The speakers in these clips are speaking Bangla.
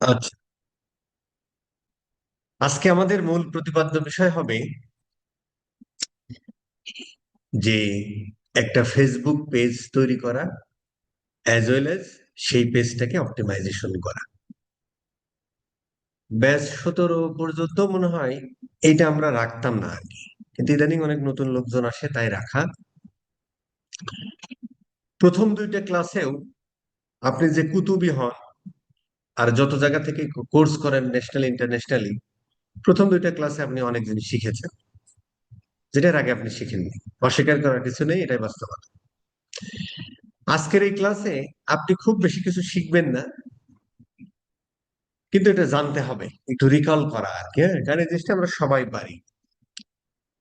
আচ্ছা, আজকে আমাদের মূল প্রতিপাদ্য বিষয় হবে যে একটা ফেসবুক পেজ তৈরি করা অ্যাজ ওয়েল এজ সেই পেজটাকে অপটিমাইজেশন করা। ব্যাচ 17 পর্যন্ত মনে হয় এইটা আমরা রাখতাম না আর কি, কিন্তু ইদানিং অনেক নতুন লোকজন আসে তাই রাখা। প্রথম দুইটা ক্লাসেও আপনি যে কুতুবি হন আর যত জায়গা থেকে কোর্স করেন ন্যাশনাল ইন্টারন্যাশনালি, প্রথম দুইটা ক্লাসে আপনি অনেক জিনিস শিখেছেন যেটার আগে আপনি শিখেননি। অস্বীকার করার কিছু নেই, এটাই বাস্তবতা। আজকের এই ক্লাসে আপনি খুব বেশি কিছু শিখবেন না, কিন্তু এটা জানতে হবে, একটু রিকল করা আর কি। হ্যাঁ, কারণ এই জিনিসটা আমরা সবাই পারি।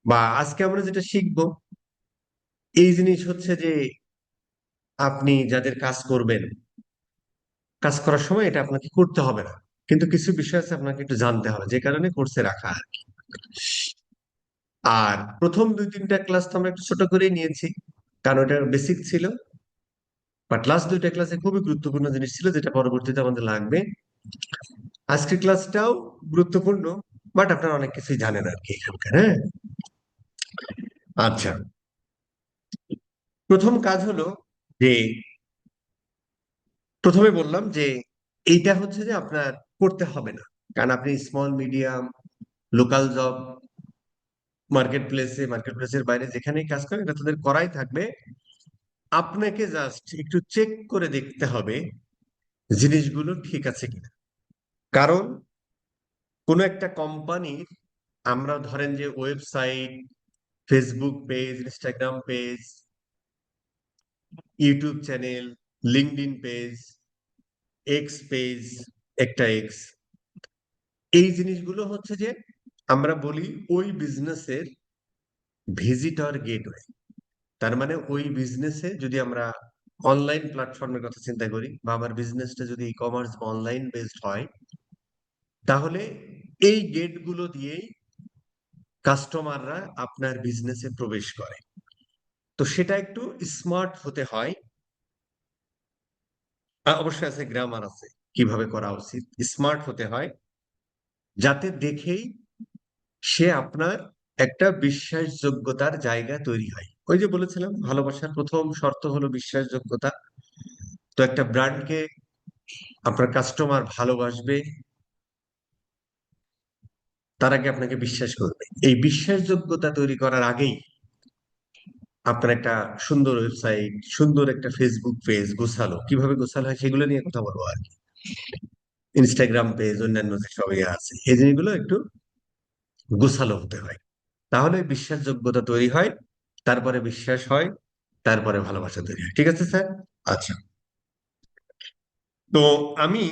বা আজকে আমরা যেটা শিখবো এই জিনিস হচ্ছে যে আপনি যাদের কাজ করবেন, কাজ করার সময় এটা আপনাকে করতে হবে না, কিন্তু কিছু বিষয় আছে আপনাকে একটু জানতে হবে, যে কারণে কোর্সে রাখা আর কি। আর প্রথম দুই তিনটা ক্লাস তো আমরা একটু ছোট করেই নিয়েছি, কারণ এটা বেসিক ছিল। বাট লাস্ট দুইটা ক্লাসে খুবই গুরুত্বপূর্ণ জিনিস ছিল যেটা পরবর্তীতে আমাদের লাগবে। আজকের ক্লাসটাও গুরুত্বপূর্ণ, বাট আপনারা অনেক কিছুই জানেন আর কি এখানকার। হ্যাঁ, আচ্ছা। প্রথম কাজ হলো যে, প্রথমে বললাম যে এইটা হচ্ছে যে আপনার করতে হবে না, কারণ আপনি small medium local job market প্লেসের বাইরে যেখানেই কাজ করেন এটা তাদের করাই থাকবে। আপনাকে জাস্ট একটু চেক করে দেখতে হবে জিনিসগুলো ঠিক আছে কিনা। কারণ কোনো একটা কোম্পানির, আমরা ধরেন যে website, Facebook page, Instagram page, YouTube channel, LinkedIn page, x page, একটা এক্স, এই জিনিসগুলো হচ্ছে যে আমরা বলি ওই বিজনেসের ভিজিটর গেটওয়ে। তার মানে ওই বিজনেসে যদি আমরা অনলাইন প্ল্যাটফর্মের কথা চিন্তা করি, বা আমার বিজনেসটা যদি ই কমার্স বা অনলাইন বেসড হয়, তাহলে এই গেটগুলো দিয়েই কাস্টমাররা আপনার বিজনেসে প্রবেশ করে। তো সেটা একটু স্মার্ট হতে হয়। অবশ্যই আছে, গ্রামার আছে কিভাবে করা উচিত, স্মার্ট হতে হয়, যাতে দেখেই সে আপনার একটা বিশ্বাসযোগ্যতার জায়গা তৈরি হয়। ওই যে বলেছিলাম ভালোবাসার প্রথম শর্ত হলো বিশ্বাসযোগ্যতা। তো একটা ব্র্যান্ডকে আপনার কাস্টমার ভালোবাসবে, তার আগে আপনাকে বিশ্বাস করবে। এই বিশ্বাসযোগ্যতা তৈরি করার আগেই আপনার একটা সুন্দর ওয়েবসাইট, সুন্দর একটা ফেসবুক পেজ গোছালো, কিভাবে গোছালো হয় সেগুলো নিয়ে কথা বলবো আর কি। ইনস্টাগ্রাম পেজ, অন্যান্য যে সব ইয়ে আছে, এই জিনিসগুলো একটু গোছালো হতে হয়, তাহলে বিশ্বাসযোগ্যতা তৈরি হয়, তারপরে বিশ্বাস হয়, তারপরে ভালোবাসা তৈরি হয়। ঠিক আছে স্যার? আচ্ছা। তো আমি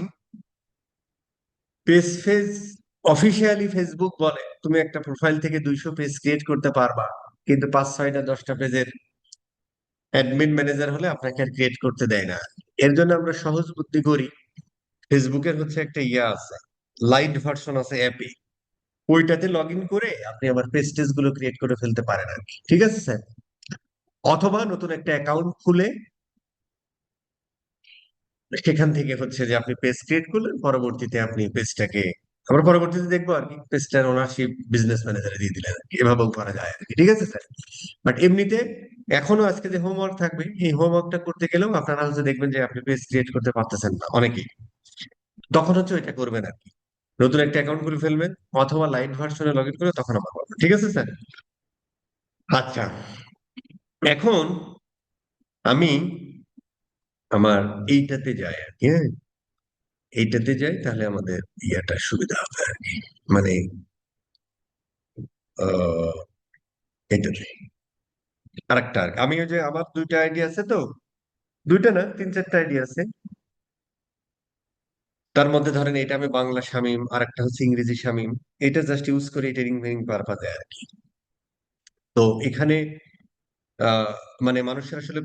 পেজ অফিসিয়ালি ফেসবুক বলে তুমি একটা প্রোফাইল থেকে 200 পেজ ক্রিয়েট করতে পারবা, কিন্তু 5 6টা 10টা পেজের অ্যাডমিন ম্যানেজার হলে আপনাকে আর ক্রিয়েট করতে দেয় না। এর জন্য আমরা সহজ বুদ্ধি করি। ফেসবুকের হচ্ছে একটা ইয়া আছে, লাইট ভার্সন আছে অ্যাপে, ওইটাতে লগ ইন করে আপনি আবার পেজ টেজ গুলো ক্রিয়েট করে ফেলতে পারেন আর কি। ঠিক আছে স্যার? অথবা নতুন একটা অ্যাকাউন্ট খুলে সেখান থেকে হচ্ছে যে আপনি পেজ ক্রিয়েট করলেন, পরবর্তীতে আপনি পেজটাকে, আমরা পরবর্তীতে দেখবো আর কি, পেজটার ওনারশিপ বিজনেস ম্যানেজারে দিয়ে দিলেন আর কি। এভাবেও করা যায় আর কি। ঠিক আছে স্যার? বাট এমনিতে এখনো আজকে যে হোমওয়ার্ক থাকবে, এই হোমওয়ার্কটা করতে গেলেও আপনারা হচ্ছে দেখবেন যে আপনি পেজ ক্রিয়েট করতে পারতেছেন না অনেকেই, তখন হচ্ছে ওইটা করবেন আর কি, নতুন একটা অ্যাকাউন্ট খুলে ফেলবেন, অথবা লাইট ভার্সনে লগ ইন করে তখন আবার করবেন। ঠিক আছে স্যার? আচ্ছা, এখন আমি আমার এইটাতে যাই আর কি। হ্যাঁ, এইটাতে যাই, তাহলে আমাদের ইয়াটা সুবিধা হবে আর কি। মানে আহ এটাতে আরেকটা আর কি। আমি ওই যে আমার দুইটা আইডি আছে তো, দুইটা না 3 4টা আইডি আছে। তার মধ্যে ধরেন এটা আমি বাংলা শামিম, আর একটা হচ্ছে ইংরেজি শামিম। এটা জাস্ট ইউজ করি ট্রেনিং মেনিং পারপাজে আর কি। তো এখানে আহ মানে মানুষের আসলে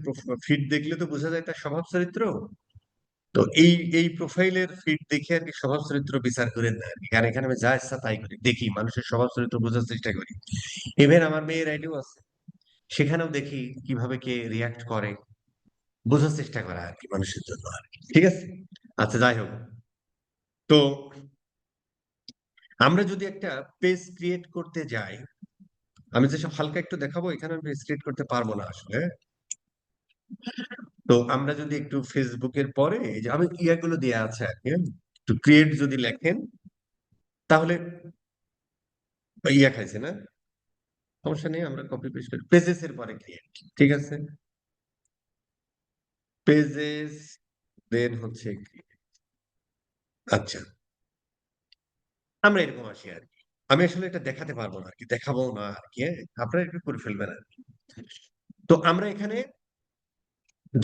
ফিড দেখলে তো বোঝা যায় তার স্বভাব চরিত্র। তো এই প্রোফাইলের ফিড দেখে আর কি স্বভাব চরিত্র বিচার করেন না আর কি, কারণ এখানে আমি যা ইচ্ছা তাই করি, দেখি মানুষের স্বভাব চরিত্র বোঝার চেষ্টা করি। ইভেন আমার মেয়ের আইডিও আছে, সেখানেও দেখি কিভাবে কে রিয়াক্ট করে, বোঝার চেষ্টা করা আর কি মানুষের জন্য আর কি। ঠিক আছে? আচ্ছা, যাই হোক। তো আমরা যদি একটা পেজ ক্রিয়েট করতে যাই, আমি যেসব হালকা একটু দেখাবো, এখানে আমি পেজ ক্রিয়েট করতে পারবো না আসলে। তো আমরা যদি একটু ফেসবুকের পরে এই যে আমি ইয়াগুলো দেওয়া আছে আর কি, একটু ক্রিয়েট যদি লেখেন তাহলে ইয়া খাইছে না, সমস্যা নেই, আমরা কপি পেস্ট করি পেজেস এর পরে ক্রিয়েট। ঠিক আছে, পেজেস দেন হচ্ছে create। আচ্ছা, আমরা এরকম আসি আর কি। আমি আসলে এটা দেখাতে পারবো না আর কি, দেখাবো না আর কি, হ্যাঁ? আপনারা একটু করে ফেলবেন আর কি। তো আমরা এখানে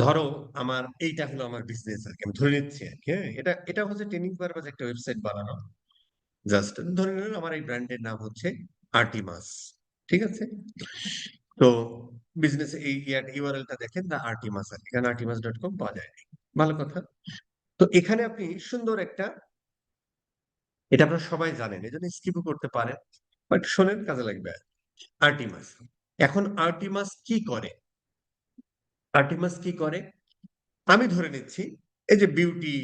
ধরো আমার এইটা হলো আমার বিজনেস আর কি, আমি ধরে নিচ্ছি আর কি, হ্যাঁ? এটা এটা হচ্ছে ট্রেনিং পারপাস একটা ওয়েবসাইট বানানো। জাস্ট ধরে নিলাম আমার এই ব্র্যান্ডের নাম হচ্ছে আর্টিমাস। ঠিক আছে, তো বিজনেস এই ইউআরএলটা দেখেন, দা আর্টিমাস আর কি, এখানে artimas.com পাওয়া যায়। ভালো কথা। তো এখানে আপনি সুন্দর একটা, এটা আপনারা সবাই জানেন, এই জন্য স্কিপও করতে পারেন, বাট শোনেন, কাজে লাগবে। আর্টিমাস, এখন আর্টিমাস কি করে? আর্টিমাস কি করে আমি ধরে নিচ্ছি, এই যে বিউটি,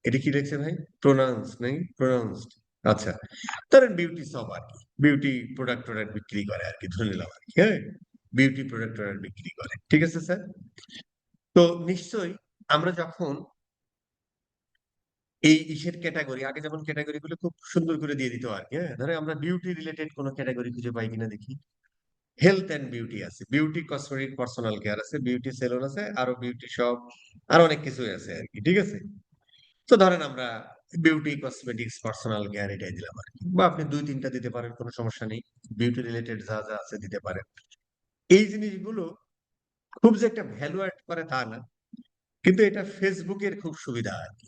এটা কি লিখছে ভাই, প্রোনাউন্স নেই, প্রোনাউন্সড। আচ্ছা, ধরেন বিউটি সব আর কি, বিউটি প্রোডাক্ট টোডাক্ট বিক্রি করে আর কি, ধরে নিলাম আর কি, হ্যাঁ? বিউটি প্রোডাক্ট টোডাক্ট বিক্রি করে, ঠিক আছে স্যার। তো নিশ্চয়ই আমরা যখন এই ইসের ক্যাটাগরি, আগে যেমন ক্যাটাগরি গুলো খুব সুন্দর করে দিয়ে দিত আর কি, হ্যাঁ? ধরে আমরা বিউটি রিলেটেড কোনো ক্যাটাগরি খুঁজে পাই কিনা দেখি। হেলথ এন্ড বিউটি আছে, বিউটি কসমেটিক পার্সোনাল কেয়ার আছে, বিউটি সেলুন আছে, আরো বিউটি শপ, আর অনেক কিছুই আছে আর কি, ঠিক আছে। তো ধরেন আমরা বিউটি কসমেটিক্স পার্সোনাল কেয়ার এটাই দিলাম আর কি, বা আপনি দুই তিনটা দিতে পারেন, কোনো সমস্যা নেই। বিউটি রিলেটেড যা যা আছে দিতে পারেন। এই জিনিসগুলো খুব যে একটা ভ্যালু অ্যাড করে তা না, কিন্তু এটা ফেসবুকের খুব সুবিধা আর কি।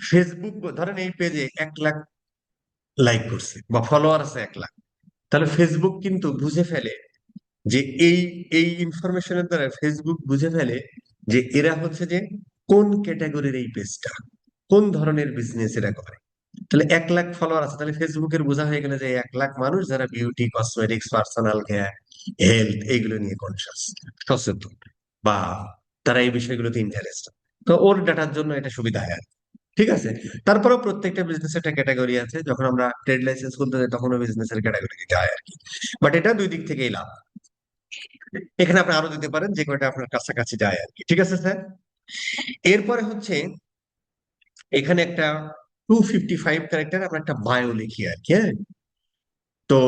ফেসবুক ধরেন এই পেজে 1 লাখ লাইক করছে বা ফলোয়ার আছে 1 লাখ, তাহলে ফেসবুক কিন্তু বুঝে ফেলে যে এই এই ইনফরমেশনের দ্বারা ফেসবুক বুঝে ফেলে যে এরা হচ্ছে যে কোন ক্যাটাগরির এই পেজটা, কোন ধরনের বিজনেস এরা করে। তাহলে 1 লাখ ফলোয়ার আছে, তাহলে ফেসবুকের বোঝা হয়ে গেলে যে 1 লাখ মানুষ যারা beauty cosmetics personal care health এইগুলো নিয়ে কনসাস, সচেতন, বা তারা এই বিষয়গুলোতে ইন্টারেস্ট। তো ওর ডাটার জন্য এটা সুবিধা হয় আর কি। ঠিক আছে, তারপরেও প্রত্যেকটা বিজনেসের একটা ক্যাটাগরি আছে, যখন আমরা ট্রেড লাইসেন্স খুলতে যাই তখন বিজনেসের ক্যাটাগরি দিতে হয় আর কি। বাট এটা দুই দিক থেকেই লাভ, এখানে আপনি আরো দিতে পারেন যে কয়টা আপনার কাছাকাছি যায় আর কি, ঠিক আছে স্যার। এরপরে হচ্ছে এখানে একটা 255 ক্যারেক্টার আমরা একটা বায়ো লিখি আর কি, হ্যাঁ? তো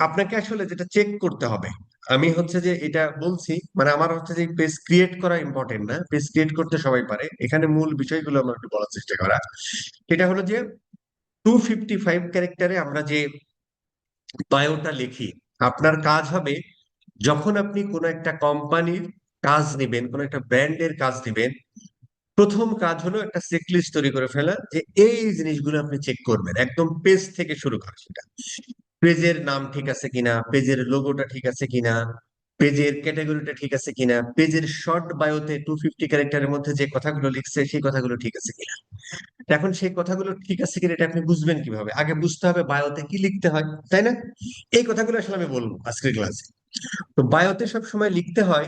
আপনাকে আসলে যেটা চেক করতে হবে, আমি হচ্ছে যে এটা বলছি মানে আমার হচ্ছে যে পেজ ক্রিয়েট করা ইম্পর্টেন্ট না, পেজ ক্রিয়েট করতে সবাই পারে, এখানে মূল বিষয়গুলো আমরা একটু বলার চেষ্টা করা। এটা হলো যে 255 ক্যারেক্টারে আমরা যে বায়োটা লিখি, আপনার কাজ হবে যখন আপনি কোনো একটা কোম্পানির কাজ নেবেন, কোনো একটা ব্র্যান্ডের কাজ নেবেন, প্রথম কাজ হলো একটা চেকলিস্ট তৈরি করে ফেলা, যে এই জিনিসগুলো আপনি চেক করবেন, একদম পেজ থেকে শুরু করা। সেটা পেজের নাম ঠিক আছে কিনা, পেজের লোগোটা ঠিক আছে কিনা, পেজের ক্যাটাগরিটা ঠিক আছে কিনা, পেজের শর্ট বায়োতে 250 ক্যারেক্টারের মধ্যে যে কথাগুলো লিখছে সেই কথাগুলো ঠিক আছে কিনা। এখন সেই কথাগুলো ঠিক আছে কিনা এটা আপনি বুঝবেন কিভাবে? আগে বুঝতে হবে বায়োতে কি লিখতে হয়, তাই না? এই কথাগুলো আসলে আমি বলবো আজকের ক্লাসে। তো বায়োতে সব সময় লিখতে হয়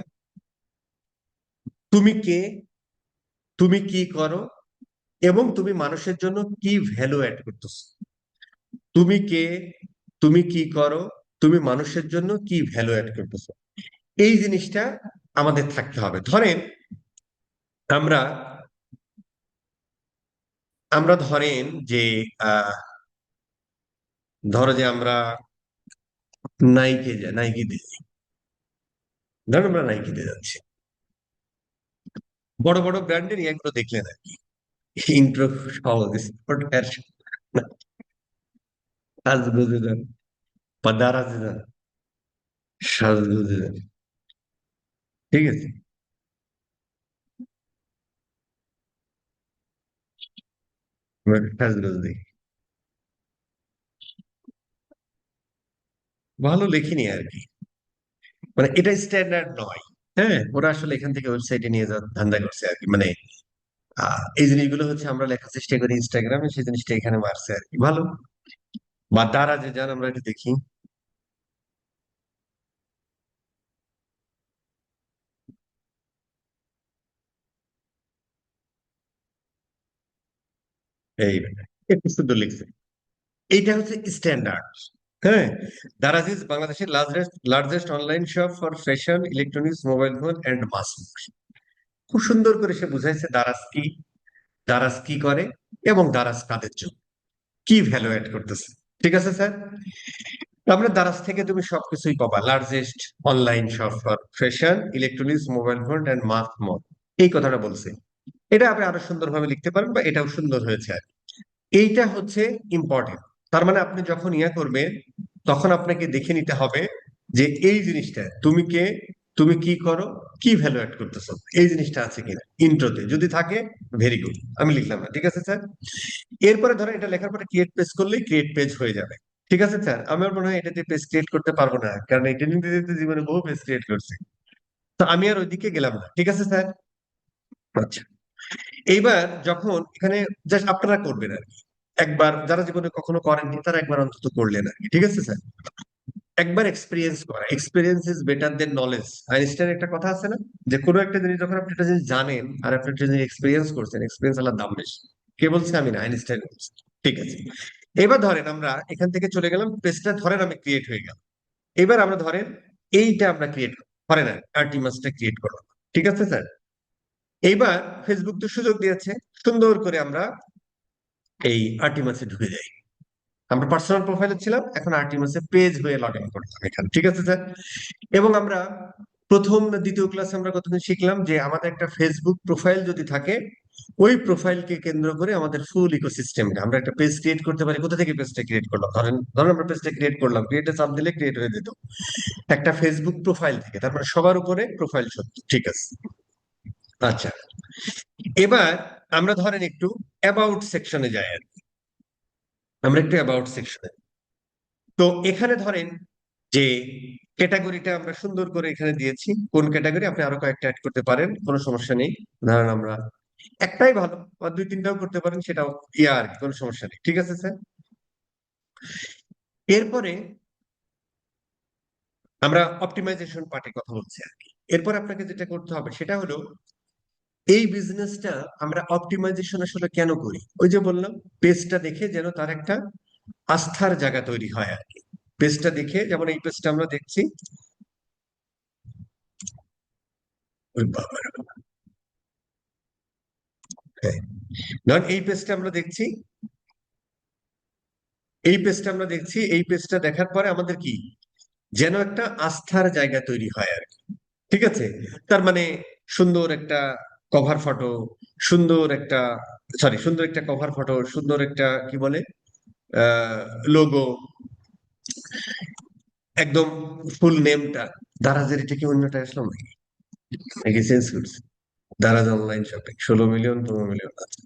তুমি কে, তুমি কি করো, এবং তুমি মানুষের জন্য কি ভ্যালু অ্যাড করতেছো। তুমি কে, তুমি কি করো, তুমি মানুষের জন্য কি ভ্যালু অ্যাড করতেছো, এই জিনিসটা আমাদের থাকতে হবে। ধরেন আমরা আমরা ধরেন যে আহ ধরো যে আমরা নাইকি দিই, ধরেন আমরা নাইকিতে যাচ্ছি, বড় বড় ব্র্যান্ডের এগুলো দেখলেন আর কি, ইন্ট্রো সহজ, স্পট ফ্যাশন, সাজগোজে যান বা দারাজে যান, সাজগোজে যান, ঠিক আছে, আমরা সাজগোজ দিই, ভালো লেখিনি আর কি, মানে এটা স্ট্যান্ডার্ড নয়। হ্যাঁ, ওরা আসলে এখান থেকে ওয়েবসাইটে নিয়ে যাওয়ার ধান্দা করছে আর কি, মানে এই জিনিসগুলো হচ্ছে আমরা লেখার চেষ্টা করি ইনস্টাগ্রামে, সেই জিনিসটা এখানে মারছে আর কি, ভালো। বা দারাজে যান, আমরা এটা দেখি, এই একটু সুন্দর লিখছে। এইটা হচ্ছে স্ট্যান্ডার্ড। হ্যাঁ, দারাজ ইজ বাংলাদেশের largest largest online shop for fashion, electronics, mobile phone and mass. খুব সুন্দর করে সে বুঝাইছে দারাজ কি, দারাজ কি করে, এবং দারাজ কাদের জন্য কি ভ্যালু অ্যাড করতেছে। ঠিক আছে স্যার, আমরা দারাজ থেকে তুমি সবকিছুই পাবা, largest online shop for fashion, electronics, mobile phone and mass mall, এই কথাটা বলছে। এটা আপনি আরো সুন্দরভাবে লিখতে পারেন, বা এটাও সুন্দর হয়েছে আর কি। এইটা হচ্ছে ইম্পর্টেন্ট। তার মানে আপনি যখন ইয়া করবেন, তখন আপনাকে দেখে নিতে হবে যে এই জিনিসটা তুমি কে, তুমি কি করো, কি ভ্যালু অ্যাড করতেছো, এই জিনিসটা আছে কিনা ইন্ট্রোতে। যদি থাকে, ভেরি গুড, আমি লিখলাম না, ঠিক আছে স্যার। এরপরে ধরেন এটা লেখার পরে ক্রিয়েট পেজ করলেই ক্রিয়েট পেজ হয়ে যাবে। ঠিক আছে স্যার, আমার মনে হয় এটাতে পেজ ক্রিয়েট করতে পারবো না, কারণ এটা নিতে দিতে জীবনে বহু পেজ ক্রিয়েট করছি। তো আমি আর ওইদিকে গেলাম না, ঠিক আছে স্যার। আচ্ছা, এইবার যখন এখানে জাস্ট আপনারা করবেন আর কি, একবার যারা জীবনে কখনো করেননি তারা একবার অন্তত করলেন আর কি, ঠিক আছে স্যার। একবার এক্সপিরিয়েন্স করা, experience is better than knowledge. Einstein একটা কথা আছে না, যে কোনো একটা জিনিস যখন আপনি একটা জিনিস জানেন আর আপনি একটা জিনিস এক্সপিরিয়েন্স করছেন, এক্সপিরিয়েন্স আলাদা দাম বেশি। কে বলছে? আমি না, আইনস্টাইন বলছে। ঠিক আছে, এবার ধরেন আমরা এখান থেকে চলে গেলাম, পেজটা ধরেন আমি ক্রিয়েট হয়ে গেল। এবার আমরা ধরেন এইটা আমরা ক্রিয়েট ধরেন আর্টিমাসটা ক্রিয়েট করলাম, ঠিক আছে স্যার। এইবার ফেসবুক তো সুযোগ দিয়েছে, সুন্দর করে আমরা এই আর্টিমাসে ঢুকে যাই। আমরা পার্সোনাল প্রোফাইলে ছিলাম, এখন আর্টিমাসে পেজ হয়ে লগ ইন করলাম এখানে, ঠিক আছে স্যার। এবং আমরা প্রথম না দ্বিতীয় ক্লাসে আমরা কতদিন শিখলাম যে আমাদের একটা ফেসবুক প্রোফাইল যদি থাকে, ওই প্রোফাইলকে কেন্দ্র করে আমাদের ফুল ইকোসিস্টেমটা আমরা একটা পেজ ক্রিয়েট করতে পারি। কোথা থেকে পেজটা ক্রিয়েট করলাম? ধরেন ধরেন আমরা পেজটা ক্রিয়েট করলাম, ক্রিয়েটে চাপ দিলে ক্রিয়েট হয়ে যেত একটা ফেসবুক প্রোফাইল থেকে, তার মানে সবার উপরে প্রোফাইল সত্য, ঠিক আছে। আচ্ছা, এবার আমরা ধরেন একটু অ্যাবাউট সেকশনে যাই আর কি। আমরা একটু অ্যাবাউট সেকশনে, তো এখানে ধরেন যে ক্যাটাগরিটা আমরা সুন্দর করে এখানে দিয়েছি, কোন ক্যাটাগরি, আপনি আরো কয়েকটা অ্যাড করতে পারেন, কোনো সমস্যা নেই। ধরেন আমরা একটাই ভালো, বা দুই তিনটাও করতে পারেন, সেটাও ইয়া আর কি, কোনো সমস্যা নেই, ঠিক আছে স্যার। এরপরে আমরা অপটিমাইজেশন পার্টে কথা বলছি আর কি। এরপর আপনাকে যেটা করতে হবে সেটা হলো, এই বিজনেসটা আমরা অপটিমাইজেশন আসলে কেন করি? ওই যে বললাম, পেজটা দেখে যেন তার একটা আস্থার জায়গা তৈরি হয় আর কি। পেজটা দেখে, যেমন এই পেজটা আমরা দেখছি, ওই বাবা রে বাবা, হ্যাঁ, ধরেন এই পেজটা আমরা দেখছি, এই পেজটা আমরা দেখছি, এই পেজটা দেখার পরে আমাদের কি যেন একটা আস্থার জায়গা তৈরি হয় আর কি, ঠিক আছে। তার মানে সুন্দর একটা কভার ফটো, সুন্দর একটা, সরি, সুন্দর একটা কভার ফটো, সুন্দর একটা কি বলে লোগো, একদম ফুল নেমটা, দারাজের, এটা কি অন্যটা আসলাম নাকি, নাকি চেঞ্জ করছি? Daraz online shopping 16 million, 15 million, আচ্ছা,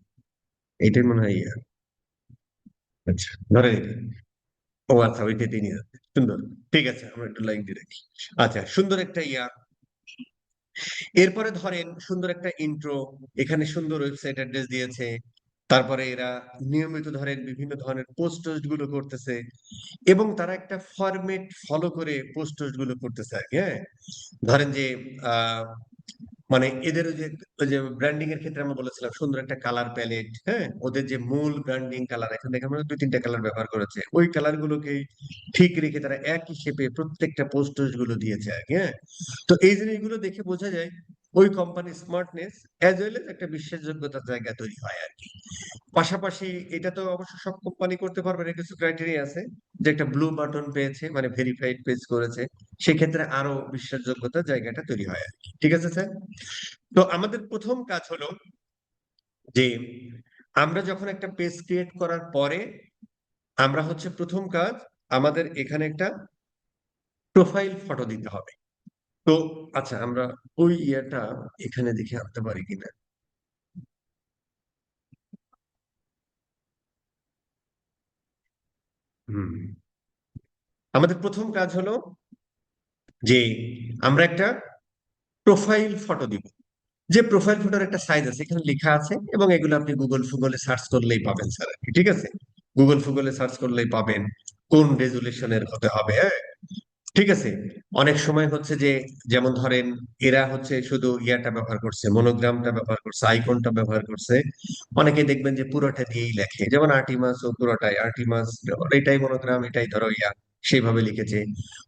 এইটাই মনে হয় ইয়া। আচ্ছা, ধরে নিই। ও আচ্ছা, ওইটা 3,000, সুন্দর। ঠিক আছে, আমরা একটু লাইক দিয়ে রাখি। আচ্ছা, সুন্দর একটা ইয়া। এরপরে ধরেন সুন্দর একটা ইন্ট্রো, এখানে সুন্দর ওয়েবসাইট অ্যাড্রেস দিয়েছে। তারপরে এরা নিয়মিত ধরেন বিভিন্ন ধরনের পোস্ট টোস্ট গুলো করতেছে, এবং তারা একটা ফরম্যাট ফলো করে পোস্ট টোস্ট গুলো করতেছে আর কি। হ্যাঁ, ধরেন যে আহ মানে এদের ওই যে ব্র্যান্ডিং এর ক্ষেত্রে আমরা বলেছিলাম সুন্দর একটা কালার প্যালেট। হ্যাঁ, ওদের যে মূল ব্র্যান্ডিং কালার, এখন দেখে আমরা দুই তিনটা কালার ব্যবহার করেছে, ওই কালার গুলোকে ঠিক রেখে তারা একই শেপে প্রত্যেকটা পোস্ট টোস্ট গুলো দিয়েছে আর কি। হ্যাঁ, তো এই জিনিসগুলো দেখে বোঝা যায় ওই কোম্পানির স্মার্টনেস, অ্যাজ ওয়েল এজ একটা বিশ্বাসযোগ্যতার জায়গা তৈরি হয় আর কি। পাশাপাশি এটা তো অবশ্য সব কোম্পানি করতে পারবে না, কিছু ক্রাইটেরিয়া আছে, যে একটা ব্লু বাটন পেয়েছে মানে ভেরিফাইড পেজ করেছে, সেক্ষেত্রে আরো বিশ্বাসযোগ্যতার জায়গাটা তৈরি হয় আর কি, ঠিক আছে স্যার। তো আমাদের প্রথম কাজ হলো যে আমরা যখন একটা পেজ ক্রিয়েট করার পরে, আমরা হচ্ছে প্রথম কাজ আমাদের এখানে একটা প্রোফাইল ফটো দিতে হবে। তো আচ্ছা, আমরা ওই ইয়েটা এখানে দেখে আনতে পারি কিনা। হুম, আমাদের প্রথম কাজ হলো যে আমরা একটা প্রোফাইল ফটো দিব। যে প্রোফাইল ফটোর একটা সাইজ আছে, এখানে লেখা আছে, এবং এগুলো আপনি গুগল ফুগলে সার্চ করলেই পাবেন স্যার আর কি, ঠিক আছে। গুগল ফুগলে সার্চ করলেই পাবেন কোন রেজুলেশনের হতে হবে। হ্যাঁ, ঠিক আছে। অনেক সময় হচ্ছে যে, যেমন ধরেন এরা হচ্ছে শুধু ইয়াটা ব্যবহার করছে, মনোগ্রামটা ব্যবহার করছে, আইকনটা ব্যবহার করছে। অনেকে দেখবেন যে পুরোটা দিয়েই লেখে, যেমন আর্টিমাস ও পুরোটাই আর্টিমাস, এটাই মনোগ্রাম, এটাই ধরো ইয়া, সেইভাবে লিখেছে।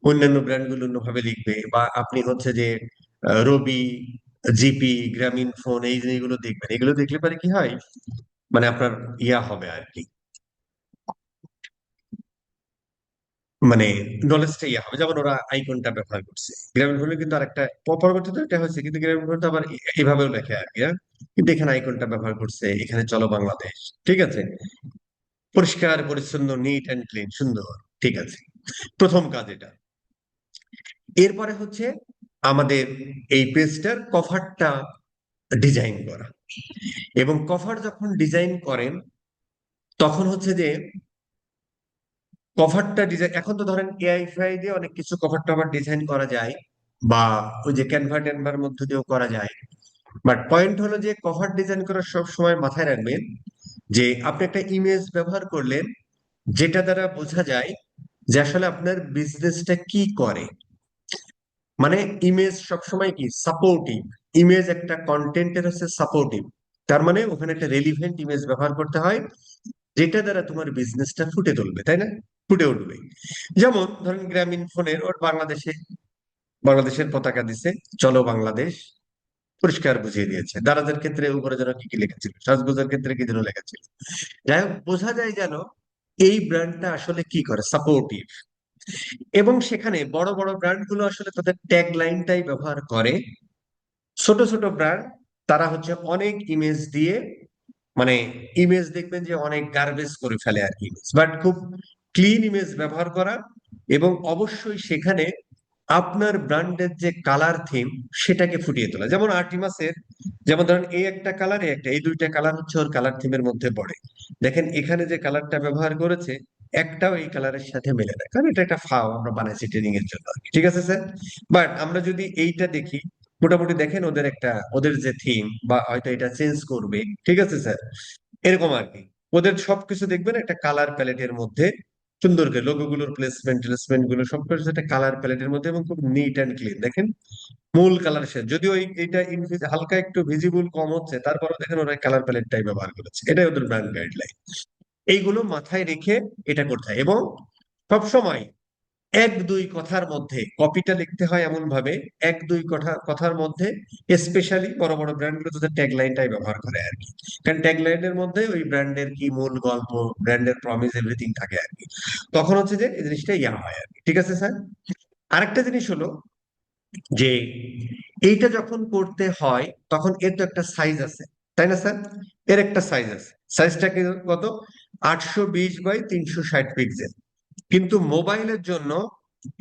অন্যান্য ব্র্যান্ড গুলো অন্যভাবে লিখবে, বা আপনি হচ্ছে যে রবি, জিপি, গ্রামীণ ফোন, এই জিনিসগুলো দেখবেন। এগুলো দেখলে পরে কি হয়, মানে আপনার ইয়া হবে আর কি, মানে নলেজটা ইয়ে হবে। যেমন ওরা আইকনটা ব্যবহার করছে গ্রামীণ ফোনে, কিন্তু আরেকটা পরবর্তীতে এটা হয়েছে, কিন্তু গ্রামীণ ফোনে তো আবার এইভাবেও লেখে আর কি, হ্যাঁ? কিন্তু এখানে আইকনটা ব্যবহার করছে, এখানে চলো বাংলাদেশ। ঠিক আছে, পরিষ্কার পরিচ্ছন্ন, নিট অ্যান্ড ক্লিন, সুন্দর। ঠিক আছে, প্রথম কাজ এটা। এরপরে হচ্ছে আমাদের এই পেজটার কভারটা ডিজাইন করা। এবং কভার যখন ডিজাইন করেন, তখন হচ্ছে যে কভারটা ডিজাইন, এখন তো ধরেন এআই ফেআই দিয়ে অনেক কিছু কভার টভার ডিজাইন করা যায়, বা ওই যে ক্যানভা ট্যানভার মধ্যে দিয়েও করা যায়। বাট পয়েন্ট হলো যে কভার ডিজাইন করার সব সময় মাথায় রাখবেন যে আপনি একটা ইমেজ ব্যবহার করলেন, যেটা দ্বারা বোঝা যায় যে আসলে আপনার বিজনেসটা কি করে। মানে ইমেজ সবসময় কি সাপোর্টিভ, ইমেজ একটা কন্টেন্টের হচ্ছে সাপোর্টিভ। তার মানে ওখানে একটা রেলিভেন্ট ইমেজ ব্যবহার করতে হয়, যেটা দ্বারা তোমার বিজনেসটা ফুটে তুলবে, তাই না? ফুটে উঠবে। যেমন ধরেন গ্রামীণ ফোনের ওর বাংলাদেশে, বাংলাদেশের পতাকা দিছে, চলো বাংলাদেশ, পরিষ্কার বুঝিয়ে দিয়েছে। দারাজের ক্ষেত্রে উপরে যেন কি কি লেখা ছিল, সাজগোজের ক্ষেত্রে কি যেন লেখা ছিল। যাই হোক, বোঝা যায় যেন এই ব্র্যান্ডটা আসলে কি করে, সাপোর্টিভ। এবং সেখানে বড় বড় ব্র্যান্ড গুলো আসলে তাদের ট্যাগ লাইনটাই ব্যবহার করে। ছোট ছোট ব্র্যান্ড তারা হচ্ছে অনেক ইমেজ দিয়ে, মানে ইমেজ দেখবেন যে অনেক গার্বেজ করে ফেলে আর কি, বাট খুব ক্লিন ইমেজ ব্যবহার করা। এবং অবশ্যই সেখানে আপনার ব্র্যান্ডের যে কালার থিম, সেটাকে ফুটিয়ে তোলা। যেমন আর্টিমাসের, যেমন ধরেন এই একটা কালার, এই দুইটা কালার হচ্ছে ওর কালার থিমের মধ্যে পড়ে। দেখেন এখানে যে কালারটা ব্যবহার করেছে, একটাও এই কালারের সাথে মেলে না, কারণ এটা একটা ফাও আমরা বানাইছি ট্রেনিং এর জন্য আর কি। ঠিক আছে স্যার। বাট আমরা যদি এইটা দেখি, মোটামুটি দেখেন ওদের একটা, ওদের যে থিম, বা হয়তো এটা চেঞ্জ করবে। ঠিক আছে স্যার, এরকম আর কি। ওদের সবকিছু দেখবেন একটা কালার প্যালেটের মধ্যে, সুন্দর করে লোগো গুলোর প্লেসমেন্ট টেসমেন্ট গুলো সবকিছু একটা কালার প্যালেটের মধ্যে, এবং খুব নিট অ্যান্ড ক্লিন। দেখেন মূল কালার শেড, যদিও এইটা হালকা একটু ভিজিবল কম হচ্ছে, তারপরও দেখেন ওরা কালার প্যালেটটাই ব্যবহার করেছে। এটাই ওদের ব্র্যান্ড গাইডলাইন। এইগুলো মাথায় রেখে এটা করতে হয়। এবং সবসময় এক দুই কথার মধ্যে কপিটা লিখতে হয়, এমন ভাবে এক দুই কথার মধ্যে, স্পেশালি বড় বড় ব্র্যান্ড গুলো তাদের ট্যাগ লাইনটাই ব্যবহার করে আর কি। কারণ ট্যাগ লাইনের মধ্যে ওই ব্র্যান্ডের কি মূল গল্প, ব্র্যান্ডের প্রমিস, এভরিথিং থাকে আর কি। তখন হচ্ছে যে এই জিনিসটা ইয়া হয় আর কি। ঠিক আছে স্যার। আরেকটা জিনিস হলো যে এইটা যখন করতে হয়, তখন এর তো একটা সাইজ আছে, তাই না স্যার? এর একটা সাইজ আছে, সাইজটা কত? 820 বাই 360 পিক্সেল। কিন্তু মোবাইলের জন্য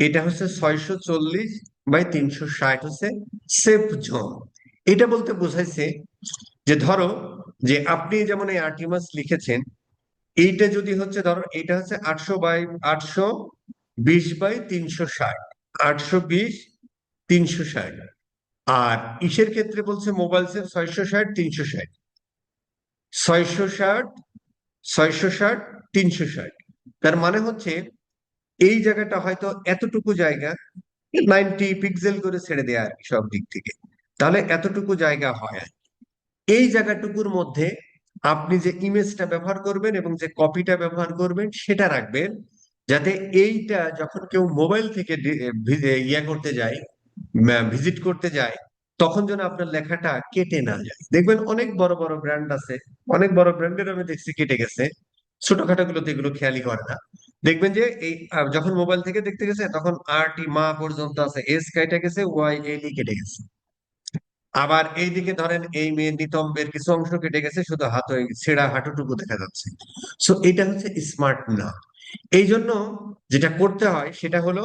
এটা হচ্ছে 640 বাই 360, হচ্ছে সেফ জোন। এটা বলতে বোঝাইছে যে ধরো যে আপনি যেমন এই আর্টিমাস লিখেছেন, এইটা যদি হচ্ছে ধরো এটা হচ্ছে 820 বাই 360, 820 360। আর ইসের ক্ষেত্রে বলছে মোবাইল সেট 660 360, 660 660 360। তার মানে হচ্ছে এই জায়গাটা হয়তো এতটুকু জায়গা 90 পিক্সেল করে ছেড়ে দেয়া আর কি সব দিক থেকে। তাহলে এতটুকু জায়গা হয় আর কি। এই জায়গাটুকুর মধ্যে আপনি যে ইমেজটা ব্যবহার করবেন এবং যে কপিটা ব্যবহার করবেন সেটা রাখবেন, যাতে এইটা যখন কেউ মোবাইল থেকে ইয়া করতে যায়, ভিজিট করতে যায়, তখন যেন আপনার লেখাটা কেটে না যায়। দেখবেন অনেক বড় বড় ব্র্যান্ড আছে, অনেক বড় ব্র্যান্ডের আমি দেখছি কেটে গেছে, ছোটখাটো গুলোতে এগুলো খেয়ালই করে না। দেখবেন যে এই যখন মোবাইল থেকে দেখতে গেছে, তখন আর টি মা পর্যন্ত আছে, এস কেটে গেছে, ওয়াই এল ই কেটে গেছে। আবার এইদিকে ধরেন এই মেয়ে নিতম্বের কিছু অংশ কেটে গেছে, শুধু হাত, ওই ছেঁড়া হাঁটুটুকু দেখা যাচ্ছে। সো এটা হচ্ছে স্মার্ট না। এই জন্য যেটা করতে হয় সেটা হলো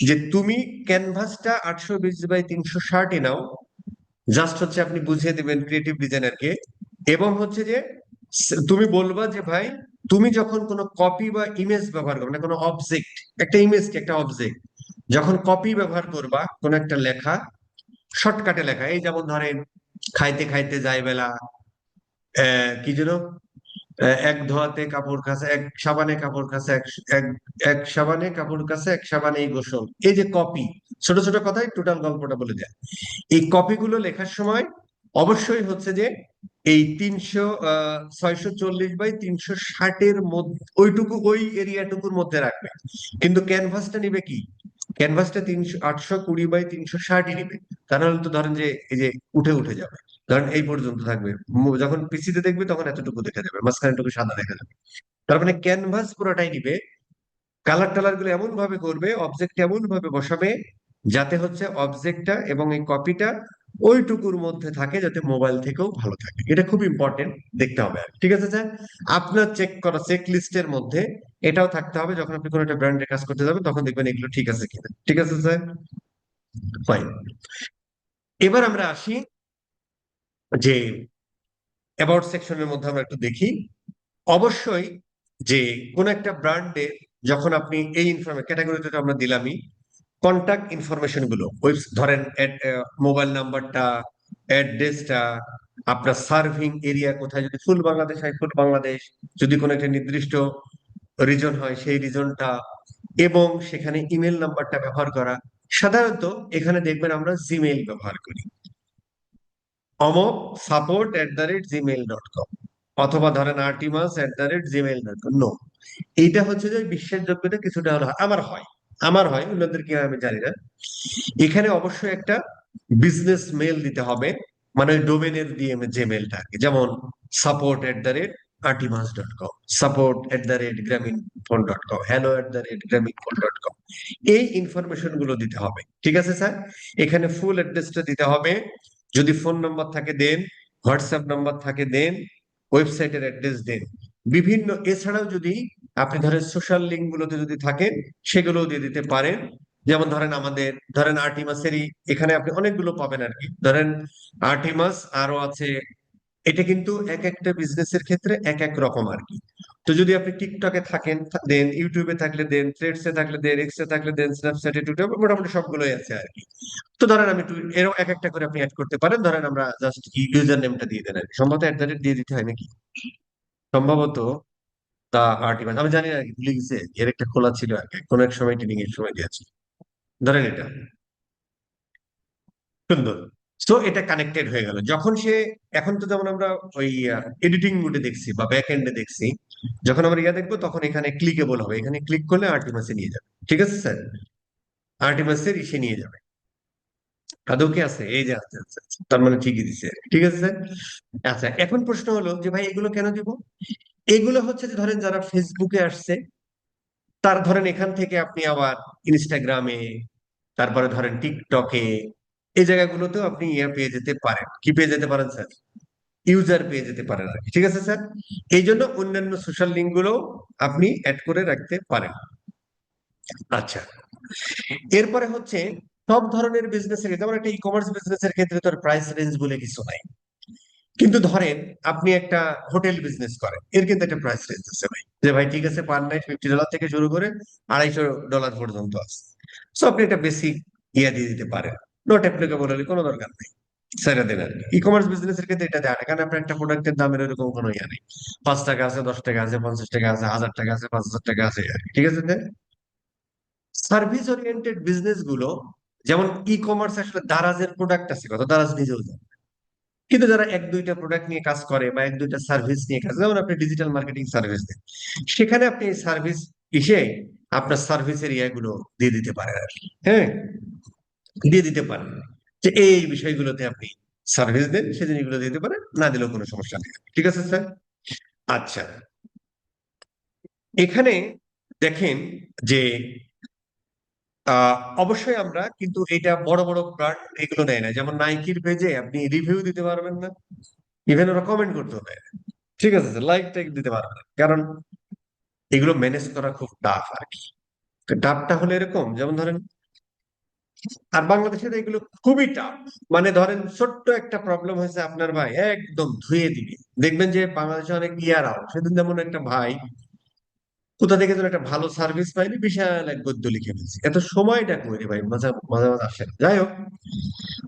যে তুমি ক্যানভাসটা 820 বাই 360 নাও। জাস্ট হচ্ছে আপনি বুঝিয়ে দিবেন ক্রিয়েটিভ ডিজাইনারকে। এবং হচ্ছে যে তুমি বলবা যে ভাই, তুমি যখন কোনো কপি বা ইমেজ ব্যবহার করবে, না কোনো অবজেক্ট, একটা ইমেজ কি একটা অবজেক্ট, যখন কপি ব্যবহার করবা কোন একটা লেখা, শর্টকাটে লেখা, এই যেমন ধরেন খাইতে খাইতে যাই বেলা, কি যেন, এক ধোয়াতে কাপড় কাচা, এক সাবানে কাপড় কাচা, এক এক সাবানে কাপড় কাচা, এক সাবানেই গোসল, এই যে কপি, ছোট ছোট কথাই টোটাল গল্পটা বলে দেয়। এই কপিগুলো লেখার সময় অবশ্যই হচ্ছে যে এই 640 বাই 360-এর মধ্যে ওইটুকু, ওই এরিয়াটুকুর মধ্যে রাখবে। কিন্তু ক্যানভাসটা নিবে কি, ক্যানভাসটা 820 বাই 360-ই নিবে। তা নাহলে তো ধরেন যে এই যে উঠে উঠে যাবে, ধরেন এই পর্যন্ত থাকবে, যখন পিসিতে দেখবে তখন এতটুকু দেখা যাবে, মাঝখানেটুকু সাদা দেখা যাবে। তার মানে ক্যানভাস পুরোটাই নিবে। কালার টালার গুলো এমন ভাবে করবে, অবজেক্ট এমন ভাবে বসাবে যাতে হচ্ছে অবজেক্টটা এবং এই কপিটা ওইটুকুর মধ্যে থাকে, যাতে মোবাইল থেকেও ভালো থাকে। এটা খুব ইম্পর্টেন্ট, দেখতে হবে আর। ঠিক আছে স্যার, আপনার চেক করা চেক লিস্টের মধ্যে এটাও থাকতে হবে, যখন আপনি কোনো একটা ব্র্যান্ডের কাজ করতে যাবেন তখন দেখবেন এগুলো ঠিক আছে কিনা। ঠিক আছে স্যার, ফাইন। এবার আমরা আসি যে অ্যাবাউট সেকশনের মধ্যে আমরা একটু দেখি। অবশ্যই যে কোন একটা ব্র্যান্ডে যখন আপনি এই ইনফরমেশন ক্যাটাগরিতে তো আমরা দিলামই, কন্টাক্ট ইনফরমেশন গুলো, ওই ধরেন মোবাইল নাম্বারটা, অ্যাড্রেসটা, আপনার সার্ভিং এরিয়া কোথায়, যদি ফুল বাংলাদেশ হয় ফুল বাংলাদেশ, যদি কোনো একটা নির্দিষ্ট রিজন হয় সেই রিজনটা, এবং সেখানে ইমেল নাম্বারটা ব্যবহার করা। সাধারণত এখানে দেখবেন আমরা জিমেইল ব্যবহার করি, অমক support@gmail.com, অথবা ধরেন artimas@gmail.com। নো, এইটা হচ্ছে যে বিশ্বাসযোগ্যতা কিছুটা হলো আমার হয় অন্যদের কি হয় আমি জানি না। এখানে অবশ্যই একটা বিজনেস মেল দিতে হবে, মানে ডোমেনের দিয়ে যে মেলটা আর কি, যেমন support@artimas.com, support@grameenphone.com, hello@grameenphone.com, এই ইনফরমেশন গুলো দিতে হবে। ঠিক আছে স্যার, এখানে ফুল অ্যাড্রেসটা দিতে হবে, যদি ফোন নাম্বার থাকে দেন, হোয়াটসঅ্যাপ নাম্বার থাকে দেন, ওয়েবসাইটের অ্যাড্রেস দেন। বিভিন্ন এছাড়াও যদি আপনি ধরেন সোশ্যাল লিঙ্ক গুলোতে যদি থাকেন সেগুলোও দিয়ে দিতে পারেন। যেমন ধরেন আমাদের ধরেন আর্টিমাসেরই এখানে আপনি অনেকগুলো পাবেন আর কি, ধরেন আর্টিমাস আরো আছে। এটা কিন্তু এক একটা বিজনেসের ক্ষেত্রে এক এক রকম আর কি। তো যদি আপনি টিকটকে থাকেন দেন, ইউটিউবে থাকলে দেন, থ্রেডসে থাকলে দেন, এক্সে থাকলে দেন, স্ন্যাপচ্যাটে, টুইটারে, মোটামুটি সবগুলোই আছে আর কি। তো ধরেন আমি এরও এক একটা করে আপনি অ্যাড করতে পারেন। ধরেন আমরা জাস্ট ইউজার নেমটা দিয়ে দেন আর কি। সম্ভবত @ দিয়ে দিতে হয় নাকি, সম্ভবত তা আর্টিমাস, আমি জানি না আর কি, ভুলে গেছে। এর একটা খোলা ছিল আর কি, কোন এক সময় ট্রেনিং এর সময় দিয়েছি। ধরেন এটা সুন্দর। তো এটা কানেক্টেড হয়ে গেল যখন সে, এখন তো যেমন আমরা ওই এডিটিং মোডে দেখছি বা ব্যাক এন্ডে দেখছি, যখন আমরা ইয়া দেখবো তখন এখানে ক্লিকেবল হবে, এখানে ক্লিক করলে আর্টিমাসে নিয়ে যাবে। ঠিক আছে স্যার, আর্টিমাসের ইসে নিয়ে যাবে। আদৌ কি আছে, এই যে আছে, আচ্ছা আচ্ছা, তার মানে ঠিকই দিছে। ঠিক আছে স্যার। আচ্ছা, এখন প্রশ্ন হলো যে ভাই এগুলো কেন দিব। এগুলো হচ্ছে যে ধরেন যারা ফেসবুকে আসছে, তার ধরেন এখান থেকে আপনি আবার ইনস্টাগ্রামে, তারপরে ধরেন টিকটকে, এই জায়গাগুলোতেও আপনি ইয়ে পেয়ে যেতে পারেন। কি পেয়ে যেতে পারেন স্যার, ইউজার পেয়ে যেতে পারেন আর কি। ঠিক আছে স্যার, এই জন্য অন্যান্য সোশ্যাল লিঙ্ক গুলো আপনি অ্যাড করে রাখতে পারেন। আচ্ছা, এরপরে হচ্ছে সব ধরনের বিজনেস এর, যেমন একটা ই কমার্স বিজনেস এর ক্ষেত্রে তোর প্রাইস রেঞ্জ বলে কিছু নাই। কিন্তু ধরেন আপনি একটা হোটেল বিজনেস করেন, এর কিন্তু একটা প্রাইস রেঞ্জ আছে ভাই, যে ভাই ঠিক আছে পার নাইট $50 থেকে শুরু করে $250 পর্যন্ত আছে। সো আপনি একটা বেসিক ইয়া দিয়ে দিতে পারেন, নট অ্যাপ্লিকেবল হলে কোনো দরকার নেই, সেটা দেন আর কি। ই কমার্স বিজনেস এর ক্ষেত্রে এটা দেয় না, কারণ আপনার একটা প্রোডাক্টের দামের এরকম কোনো ইয়া নেই। 5 টাকা আছে, 10 টাকা আছে, 50 টাকা আছে, 1000 টাকা আছে, 5000 টাকা আছে আর কি। ঠিক আছে। সার্ভিস ওরিয়েন্টেড বিজনেস গুলো, যেমন ই কমার্স, আসলে দারাজের প্রোডাক্ট আছে কত, দারাজ নিজেও জানে। কিন্তু যারা এক দুইটা প্রোডাক্ট নিয়ে কাজ করে বা এক দুইটা সার্ভিস নিয়ে কাজ, যেমন আপনি ডিজিটাল মার্কেটিং সার্ভিস দেন, সেখানে আপনি সার্ভিস ইসে আপনার সার্ভিসের ইয়াগুলো দিয়ে দিতে পারেন আর কি। হ্যাঁ, দিয়ে দিতে পারেন যে এই বিষয়গুলোতে আপনি সার্ভিস দেন, সেই জিনিসগুলো দিতে পারেন, না দিলেও কোনো সমস্যা নেই। ঠিক আছে স্যার। আচ্ছা, এখানে দেখেন যে অবশ্যই আমরা কিন্তু এটা বড় বড় ব্র্যান্ড এগুলো নেয় না, যেমন নাইকির পেজে আপনি রিভিউ দিতে পারবেন না, ইভেন ওরা কমেন্ট করতে হবে। ঠিক আছে স্যার, লাইক টাইক দিতে পারবেন না, কারণ এগুলো ম্যানেজ করা খুব টাফ আর কি। টাফটা হলে এরকম, যেমন ধরেন, আর বাংলাদেশের এগুলো খুবই টাফ। মানে ধরেন ছোট্ট একটা প্রবলেম হয়েছে আপনার ভাই, একদম ধুয়ে দিবে। দেখবেন যে বাংলাদেশে অনেক ইয়ারাও, সেদিন যেমন একটা ভাই কোথা থেকে যেন একটা ভালো সার্ভিস পাইনি, বিশাল এক গদ্য লিখে ফেলছি, এত সময়টা করে ভাই, মাঝে মাঝে মাঝে আসে না। যাই হোক,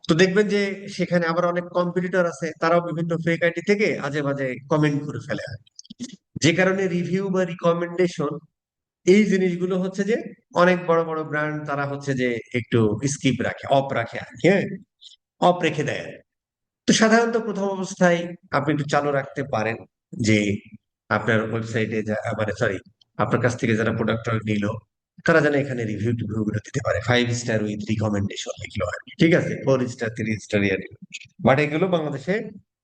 তো দেখবেন যে সেখানে আবার অনেক কম্পিটিটর আছে, তারাও বিভিন্ন ফেক আইডি থেকে আজে বাজে কমেন্ট করে ফেলে। যে কারণে রিভিউ বা রিকমেন্ডেশন এই জিনিসগুলো হচ্ছে যে অনেক বড় বড় ব্র্যান্ড তারা হচ্ছে যে একটু স্কিপ রাখে, অফ রাখে আর কি, হ্যাঁ, অফ রেখে দেয়। তো সাধারণত প্রথম অবস্থায় আপনি একটু চালু রাখতে পারেন যে আপনার ওয়েবসাইটে মানে সরি, আপনার কাছ থেকে যারা প্রোডাক্ট নিল তারা যেন এখানে রিভিউ টিভিউ গুলো দিতে পারে, 5 স্টার উইথ রিকমেন্ডেশন লিখলো আর কি, ঠিক আছে, 4 স্টার, 3 স্টার ইয়ার। বাট এগুলো বাংলাদেশে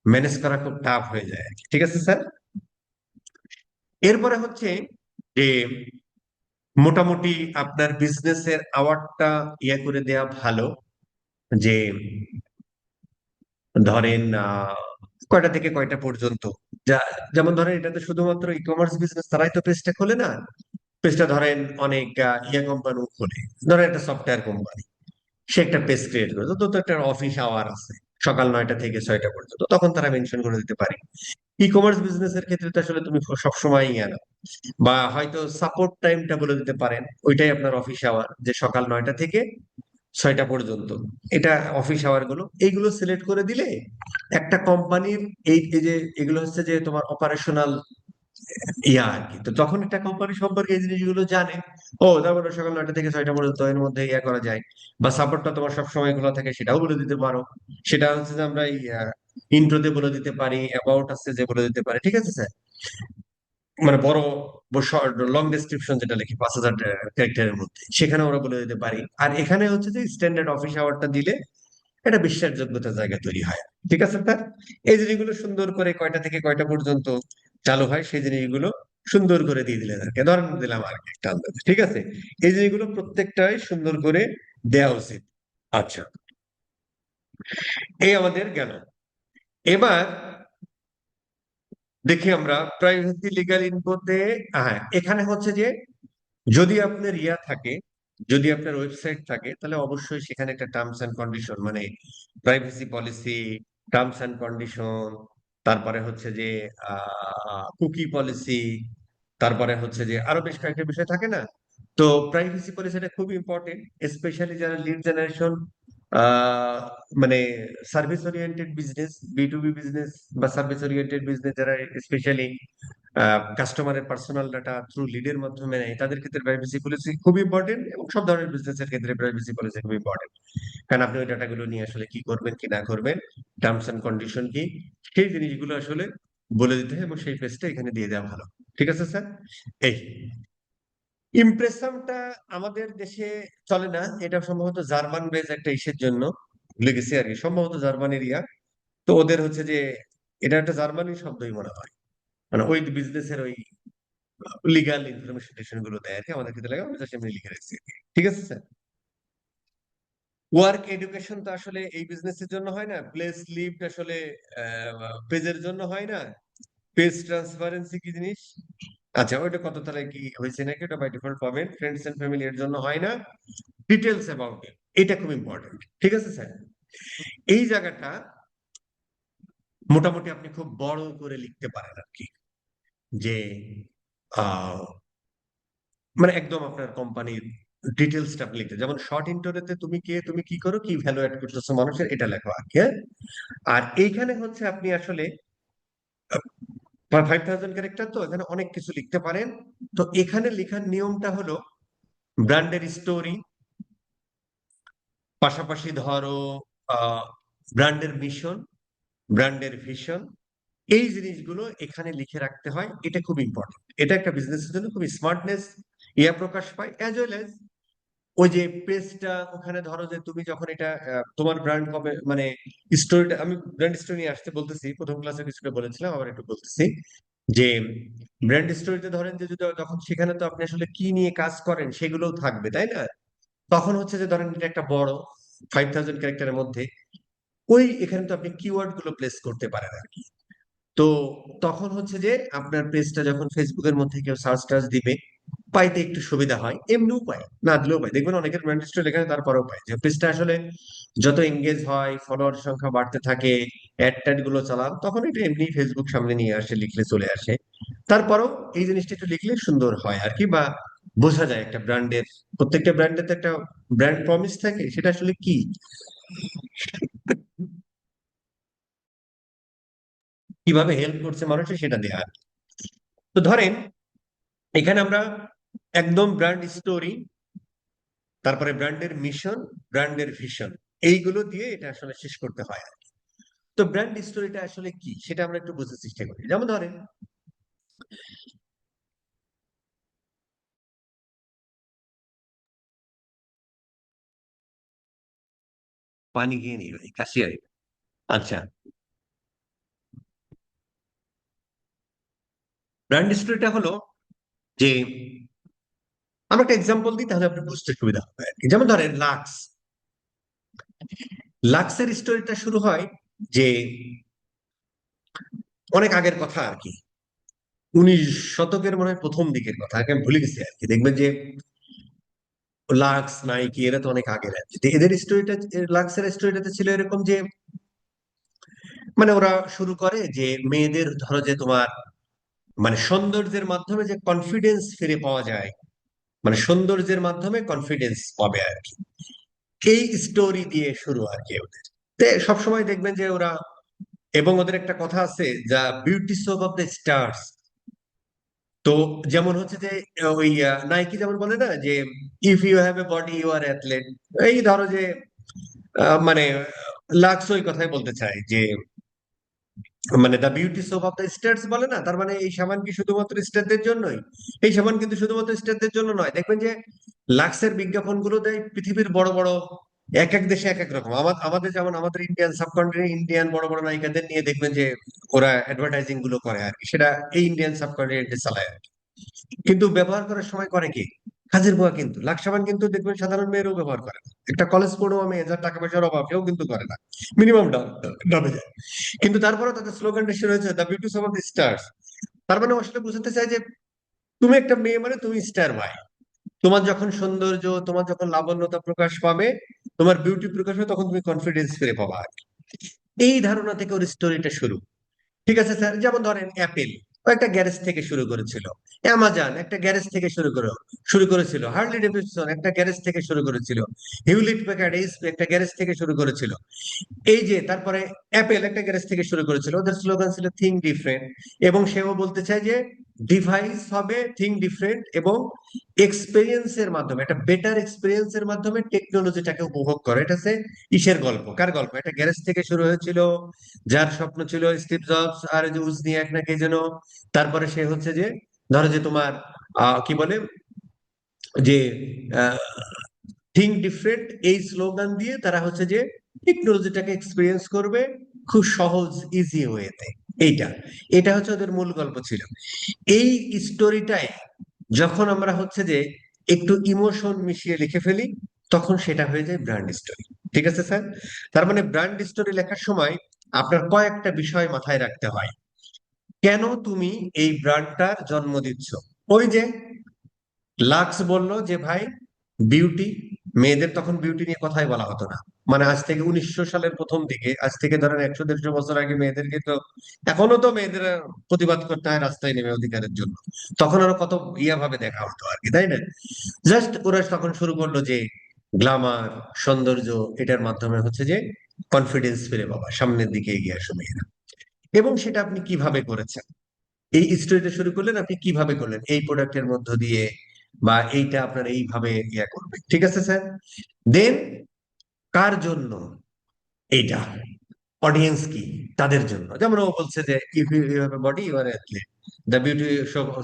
ম্যানেজ করা খুব টাফ হয়ে যায় আর কি। ঠিক আছে স্যার। এরপরে হচ্ছে যে মোটামুটি আপনার বিজনেসের আওয়ারটা ইয়ে করে দেয়া ভালো, যে ধরেন কয়টা থেকে কয়টা পর্যন্ত, যা যেমন ধরেন এটাতে শুধুমাত্র ই কমার্স বিজনেস তারাই তো পেজটা খোলে না, পেজটা ধরেন অনেক ইয়ে কোম্পানি খোলে, ধরেন একটা সফটওয়্যার কোম্পানি, সে একটা পেজ ক্রিয়েট করে, তো তো একটা অফিস আওয়ার আছে সকাল 9টা থেকে 6টা পর্যন্ত, তখন তারা মেনশন করে দিতে পারে। ই কমার্স বিজনেসের ক্ষেত্রে তো আসলে তুমি সবসময় ইয়ে না, বা হয়তো সাপোর্ট টাইমটা বলে দিতে পারেন, ওইটাই আপনার অফিস আওয়ার, যে সকাল 9টা থেকে 6টা পর্যন্ত, এটা অফিস আওয়ার গুলো, এইগুলো সিলেক্ট করে দিলে একটা কোম্পানির এই যে এগুলো হচ্ছে যে তোমার অপারেশনাল ইয়া আর কি, তো তখন একটা কোম্পানি সম্পর্কে এই জিনিসগুলো জানে, ও তারপরে সকাল 9টা থেকে 6টা পর্যন্ত এর মধ্যে ইয়া করা যায়, বা সাপোর্টটা তোমার সব সময় খোলা থাকে সেটাও বলে দিতে পারো। সেটা হচ্ছে যে আমরা ইন্ট্রোতে বলে দিতে পারি, অ্যাবাউট আছে যে বলে দিতে পারি, ঠিক আছে স্যার, মানে বড় লং ডেসক্রিপশন যেটা লিখি 5,000 ক্যারেক্টারের মধ্যে, সেখানে ওরা বলে দিতে পারি। আর এখানে হচ্ছে যে স্ট্যান্ডার্ড অফিস আওয়ারটা দিলে এটা বিশ্বাসযোগ্যতার জায়গা তৈরি হয়। ঠিক আছে স্যার। এই জিনিসগুলো সুন্দর করে কয়টা থেকে কয়টা পর্যন্ত চালু হয় সেই জিনিসগুলো সুন্দর করে দিয়ে দিলেন আর কি, ধরেন দিলাম আর কি একটা আন্দাজে, ঠিক আছে। এই জিনিসগুলো প্রত্যেকটাই সুন্দর করে দেওয়া উচিত। আচ্ছা, এই আমাদের গেল। এবার দেখি আমরা প্রাইভেসি লিগ্যাল ইনফোতে, হ্যাঁ এখানে হচ্ছে যে যদি আপনার ইয়া থাকে, যদি আপনার ওয়েবসাইট থাকে, তাহলে অবশ্যই সেখানে একটা টার্মস এন্ড কন্ডিশন, মানে privacy policy, terms and condition, তারপরে হচ্ছে যে কুকি পলিসি, তারপরে হচ্ছে যে আরো বেশ কয়েকটা বিষয় থাকে না। তো প্রাইভেসি পলিসিটা খুব ইম্পর্টেন্ট, স্পেশালি যারা লিড জেনারেশন, আহ মানে service oriented business, B to B business বা সার্ভিস ওরিয়েন্টেড বিজনেস, যারা স্পেশালি কাস্টমারের পার্সোনাল ডাটা থ্রু লিডের মাধ্যমে নেয়, তাদের ক্ষেত্রে প্রাইভেসি পলিসি খুব ইম্পর্টেন্ট, এবং সব ধরনের বিজনেসের ক্ষেত্রে প্রাইভেসি পলিসি খুব ইম্পর্টেন্ট। কারণ আপনি ওই ডাটাগুলো নিয়ে আসলে কি করবেন কি না করবেন, টার্মস এন্ড কন্ডিশন কি, সেই জিনিসগুলো আসলে বলে দিতে হয়, এবং সেই পেজটা এখানে দিয়ে দেওয়া ভালো। ঠিক আছে স্যার। এই ইমপ্রেশনটা আমাদের দেশে চলে না, এটা সম্ভবত জার্মান বেজ একটা ইসের জন্য ভুলে গেছি আর কি, সম্ভবত জার্মান এরিয়া। তো ওদের হচ্ছে যে এটা একটা জার্মানি শব্দই মনে হয়, মানে ওই বিজনেসের ওই লিগাল ইনফরমেশন গুলো দেয় আর কি, আমাদের ক্ষেত্রে লাগে, আমরা জাস্ট এমনি লিখে রাখছি আর কি। ঠিক আছে স্যার। ওয়ার্ক এডুকেশন তো আসলে এই বিজনেসের জন্য হয় না, প্লেস লিভড আসলে পেজের জন্য হয় না, পেজ ট্রান্সপারেন্সি কি জিনিস, আচ্ছা ওইটা কত তারা কি হয়েছে নাকি, ওটা বাই ডিফল্ট পাবেন, ফ্রেন্ডস এন্ড ফ্যামিলি এর জন্য হয় না, ডিটেলস অ্যাবাউট ইট, এটা খুব ইম্পর্টেন্ট। ঠিক আছে স্যার। এই জায়গাটা মোটামুটি আপনি খুব বড় করে লিখতে পারেন আর কি, যে আহ মানে একদম আপনার কোম্পানির ডিটেলসটা আপনি লিখতে, যেমন শর্ট ইন্টোতে তুমি কে, তুমি কি করো, কি ভ্যালু অ্যাড করতেছো মানুষের, এটা লেখো আর কি, হ্যাঁ? আর এইখানে হচ্ছে আপনি আসলে 5,000 ক্যারেক্টার, তো এখানে অনেক কিছু লিখতে পারেন। তো এখানে লেখার নিয়মটা হলো ব্র্যান্ডের স্টোরি, পাশাপাশি ধরো ব্র্যান্ডের মিশন, ব্র্যান্ডের ভিশন, এই জিনিসগুলো এখানে লিখে রাখতে হয়, এটা খুব ইম্পর্টেন্ট। এটা একটা বিজনেসের জন্য খুব স্মার্টনেস ইয়া প্রকাশ পায়, অ্যাজ ওয়েল এজ ওই যে পেজটা, ওখানে ধরো যে তুমি যখন এটা তোমার ব্র্যান্ড কবে মানে স্টোরিটা, আমি ব্র্যান্ড স্টোরি নিয়ে আসতে বলতেছি, প্রথম ক্লাসে কিছুটা বলেছিলাম, আবার একটু বলতেছি, যে ব্র্যান্ড স্টোরিতে ধরেন যে যদি তখন সেখানে তো আপনি আসলে কি নিয়ে কাজ করেন সেগুলোও থাকবে, তাই না? তখন হচ্ছে যে ধরেন এটা একটা বড় 5,000 ক্যারেক্টারের মধ্যে, ওই এখানে তো আপনি কিওয়ার্ড গুলো প্লেস করতে পারেন আর কি। তো তখন হচ্ছে যে আপনার পেজটা যখন ফেসবুকের মধ্যে কেউ সার্চ টার্চ দিবে, পাইতে একটু সুবিধা হয়, এমনিও পায় না দিলেও পায়, দেখবেন অনেকের ব্র্যান্ড স্টোরি লেখা আছে, তারপরেও পায়, যে পেজটা আসলে যত এঙ্গেজ হয়, ফলোয়ার সংখ্যা বাড়তে থাকে, অ্যাড ট্যাড গুলো চালান, তখন এটা এমনি ফেসবুক সামনে নিয়ে আসে, লিখলে চলে আসে। তারপরও এই জিনিসটা একটু লিখলে সুন্দর হয় আর কি, বা বোঝা যায় একটা ব্র্যান্ডের, প্রত্যেকটা ব্র্যান্ডের তো একটা ব্র্যান্ড প্রমিস থাকে, সেটা আসলে কি, কিভাবে হেল্প করছে মানুষের, সেটা দেয়া আর কি। তো ধরেন এখানে আমরা একদম ব্র্যান্ড স্টোরি, তারপরে ব্র্যান্ডের মিশন, ব্র্যান্ডের ভিশন, এইগুলো দিয়ে এটা আসলে শেষ করতে হয়। তো ব্র্যান্ড স্টোরিটা আসলে কি সেটা আমরা একটু বোঝার চেষ্টা করি। যেমন ধরেন, পানি খেয়ে নিই ভাই, কাশি হয়। আচ্ছা, ব্র্যান্ড স্টোরিটা হলো যে, আমরা একটা এক্সাম্পল দিই তাহলে আপনি বুঝতে সুবিধা হবে আর কি। যেমন ধরেন লাক্স, লাক্সের স্টোরিটা শুরু হয় যে অনেক আগের কথা আর কি, 19 শতকের মনে হয় প্রথম দিকের কথা, আগে আমি ভুলে গেছি আর কি। দেখবেন যে লাক্স, নাইকি, এরা তো অনেক আগের আর কি। তো এদের স্টোরিটা, লাক্সের স্টোরিটাতে ছিল এরকম যে, মানে ওরা শুরু করে যে মেয়েদের ধরো যে তোমার মানে সৌন্দর্যের মাধ্যমে যে কনফিডেন্স ফিরে পাওয়া যায়, মানে সৌন্দর্যের মাধ্যমে কনফিডেন্স পাবে আর কি, এই স্টোরি দিয়ে শুরু আর কি ওদের। তো সবসময় দেখবেন যে ওরা, এবং ওদের একটা কথা আছে, যা beauty soap of the stars. তো যেমন হচ্ছে যে ওই নাইকি যেমন বলে না যে, if you have a body you are athlete. এই ধরো যে মানে লাক্স ওই কথাই বলতে চায় যে, মানে the beauty soap of the stars বলে না, তার মানে এই সাবান কি শুধুমাত্র স্টারদের জন্যই? এই সাবান কিন্তু শুধুমাত্র স্টারদের জন্য নয়। দেখবেন যে লাক্সের বিজ্ঞাপন গুলো দেয় পৃথিবীর বড় বড়, এক এক দেশে এক এক রকম। আমাদের যেমন আমাদের ইন্ডিয়ান সাবকন্টিনেন্ট, ইন্ডিয়ান বড় বড় নায়িকাদের নিয়ে দেখবেন যে ওরা অ্যাডভার্টাইজিং গুলো করে আর কি, সেটা এই ইন্ডিয়ান সাবকন্টিনেন্টে চালায় আর কি। কিন্তু ব্যবহার করার সময় করে কি? কাজের বুয়া। কিন্তু লাক্স সাবান কিন্তু দেখবেন সাধারণ মেয়েরাও ব্যবহার করে না। একটা কলেজ পড়ুয়া মেয়ে যার টাকা পয়সার অভাব, কেউ কিন্তু করে না, মিনিমাম ডাবে যায়। কিন্তু তারপরে তাদের স্লোগানটা শুরু হয়েছে the beauty of the stars. তার মানে ও আসলে বুঝাতে চাই যে তুমি একটা মেয়ে মানে তুমি স্টার ভাই। তোমার যখন সৌন্দর্য, তোমার যখন লাবণ্যতা প্রকাশ পাবে, তোমার বিউটি প্রকাশ হবে, তখন তুমি কনফিডেন্স ফিরে পাবা আর কি। এই ধারণা থেকে ওর স্টোরিটা শুরু। ঠিক আছে স্যার, যেমন ধরেন অ্যাপেল, ও একটা গ্যারেজ থেকে শুরু করেছিল। অ্যামাজন একটা গ্যারেজ থেকে শুরু করেছিল। হার্লি ডেভিডসন একটা গ্যারেজ থেকে শুরু করেছিল। হিউলিট প্যাকার্ড এইচপি একটা গ্যারেজ থেকে শুরু করেছিল। এই যে তারপরে অ্যাপেল একটা গ্যারেজ থেকে শুরু করেছিল, ওদের স্লোগান ছিল থিঙ্ক ডিফারেন্ট। এবং সেও বলতে চায় যে ডিভাইস হবে থিঙ্ক ডিফারেন্ট, এবং এক্সপেরিয়েন্সের মাধ্যমে, একটা বেটার এক্সপেরিয়েন্সের মাধ্যমে টেকনোলজিটাকে উপভোগ করে। এটা হচ্ছে ইসের গল্প, কার গল্প? একটা গ্যারেজ থেকে শুরু হয়েছিল, যার স্বপ্ন ছিল স্টিভ জবস আর যে উজনিয়াক না কে যেন। তারপরে সে হচ্ছে যে, ধরো যে তোমার কি বলে যে থিঙ্ক ডিফারেন্ট, এই স্লোগান দিয়ে তারা হচ্ছে যে টেকনোলজিটাকে এক্সপিরিয়েন্স করবে খুব সহজ ইজি ওয়েতে। এইটা এটা হচ্ছে ওদের মূল গল্প ছিল। এই স্টোরিটাই যখন আমরা হচ্ছে যে একটু ইমোশন মিশিয়ে লিখে ফেলি, তখন সেটা হয়ে যায় ব্র্যান্ড স্টোরি। ঠিক আছে স্যার? তার মানে ব্র্যান্ড স্টোরি লেখার সময় আপনার কয়েকটা বিষয় মাথায় রাখতে হয়। কেন তুমি এই ব্র্যান্ডটার জন্ম দিচ্ছ? ওই যে লাক্স বলল যে ভাই, বিউটি, মেয়েদের তখন বিউটি নিয়ে কথাই বলা হতো না। মানে আজ থেকে 1900 সালের প্রথম দিকে, আজ থেকে ধরেন 100 150 বছর আগে মেয়েদেরকে তো, এখনো তো মেয়েদের প্রতিবাদ করতে হয় রাস্তায় নেমে অধিকারের জন্য। তখন আরো কত ইয়া ভাবে দেখা হতো আর কি, তাই না? জাস্ট ওরা তখন শুরু করলো যে গ্ল্যামার, সৌন্দর্য, এটার মাধ্যমে হচ্ছে যে কনফিডেন্স ফিরে পাবা, সামনের দিকে এগিয়ে আসো মেয়েরা। এবং সেটা আপনি কিভাবে করেছেন? এই স্টোরিটা শুরু করলেন, আপনি কিভাবে করলেন? এই প্রোডাক্টের মধ্য দিয়ে, বা এইটা আপনার এইভাবে ইয়া করবে। ঠিক আছে স্যার? দেন কার জন্য এইটা? অডিয়েন্স কি? তাদের জন্য। যেমন ও বলছে যে if you have a body you are athlete, the beauty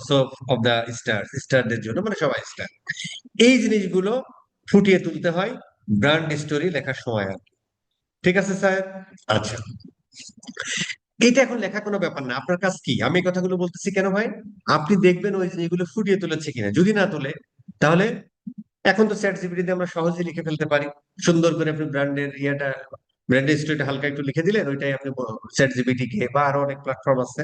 soap of the stars, স্টারদের জন্য, মানে সবাই স্টার। এই জিনিসগুলো ফুটিয়ে তুলতে হয় ব্র্যান্ড স্টোরি লেখার সময় আর কি। ঠিক আছে স্যার? আচ্ছা, এটা এখন লেখা কোনো ব্যাপার না। আপনার কাজ কি? আমি এই কথাগুলো বলতেছি কেন ভাই? আপনি দেখবেন ওই জিনিসগুলো ফুটিয়ে তুলেছে কিনা। যদি না তোলে, তাহলে এখন তো চ্যাট জিপিটি দিয়ে আমরা সহজে লিখে ফেলতে পারি। সুন্দর করে আপনি ব্র্যান্ডের ইয়েটা, ব্র্যান্ডের স্টোরিটা হালকা একটু লিখে দিলেন, ওইটাই আপনি চ্যাট জিপিটি কে বা আরো অনেক প্ল্যাটফর্ম আছে,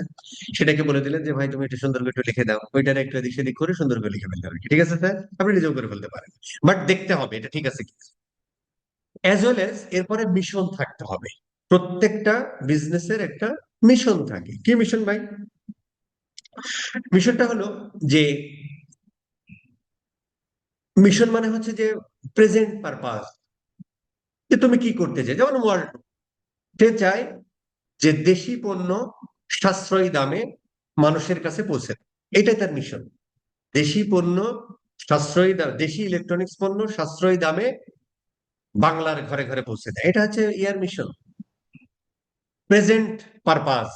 সেটাকে বলে দিলেন যে ভাই তুমি একটু সুন্দর করে একটু লিখে দাও, ওইটার একটু এদিক সেদিক করে সুন্দর করে লিখে ফেলতে হবে। ঠিক আছে স্যার? আপনি নিজেও করে ফেলতে পারেন। বাট দেখতে হবে এটা ঠিক আছে কি। অ্যাজ ওয়েল এজ এরপরে মিশন থাকতে হবে। প্রত্যেকটা বিজনেসের একটা মিশন থাকে। কি মিশন ভাই? মিশনটা হলো যে, মিশন মানে হচ্ছে যে প্রেজেন্ট পারপাস, যে তুমি কি করতে চাই। যেমন ওয়ার্ল্ড, সে চায় যে দেশি পণ্য সাশ্রয়ী দামে মানুষের কাছে পৌঁছে দেয়। এটাই তার মিশন। দেশি পণ্য সাশ্রয়ী দাম, দেশি ইলেকট্রনিক্স পণ্য সাশ্রয়ী দামে বাংলার ঘরে ঘরে পৌঁছে দেয়, এটা হচ্ছে ইয়ার মিশন। প্রেজেন্ট পারপাস,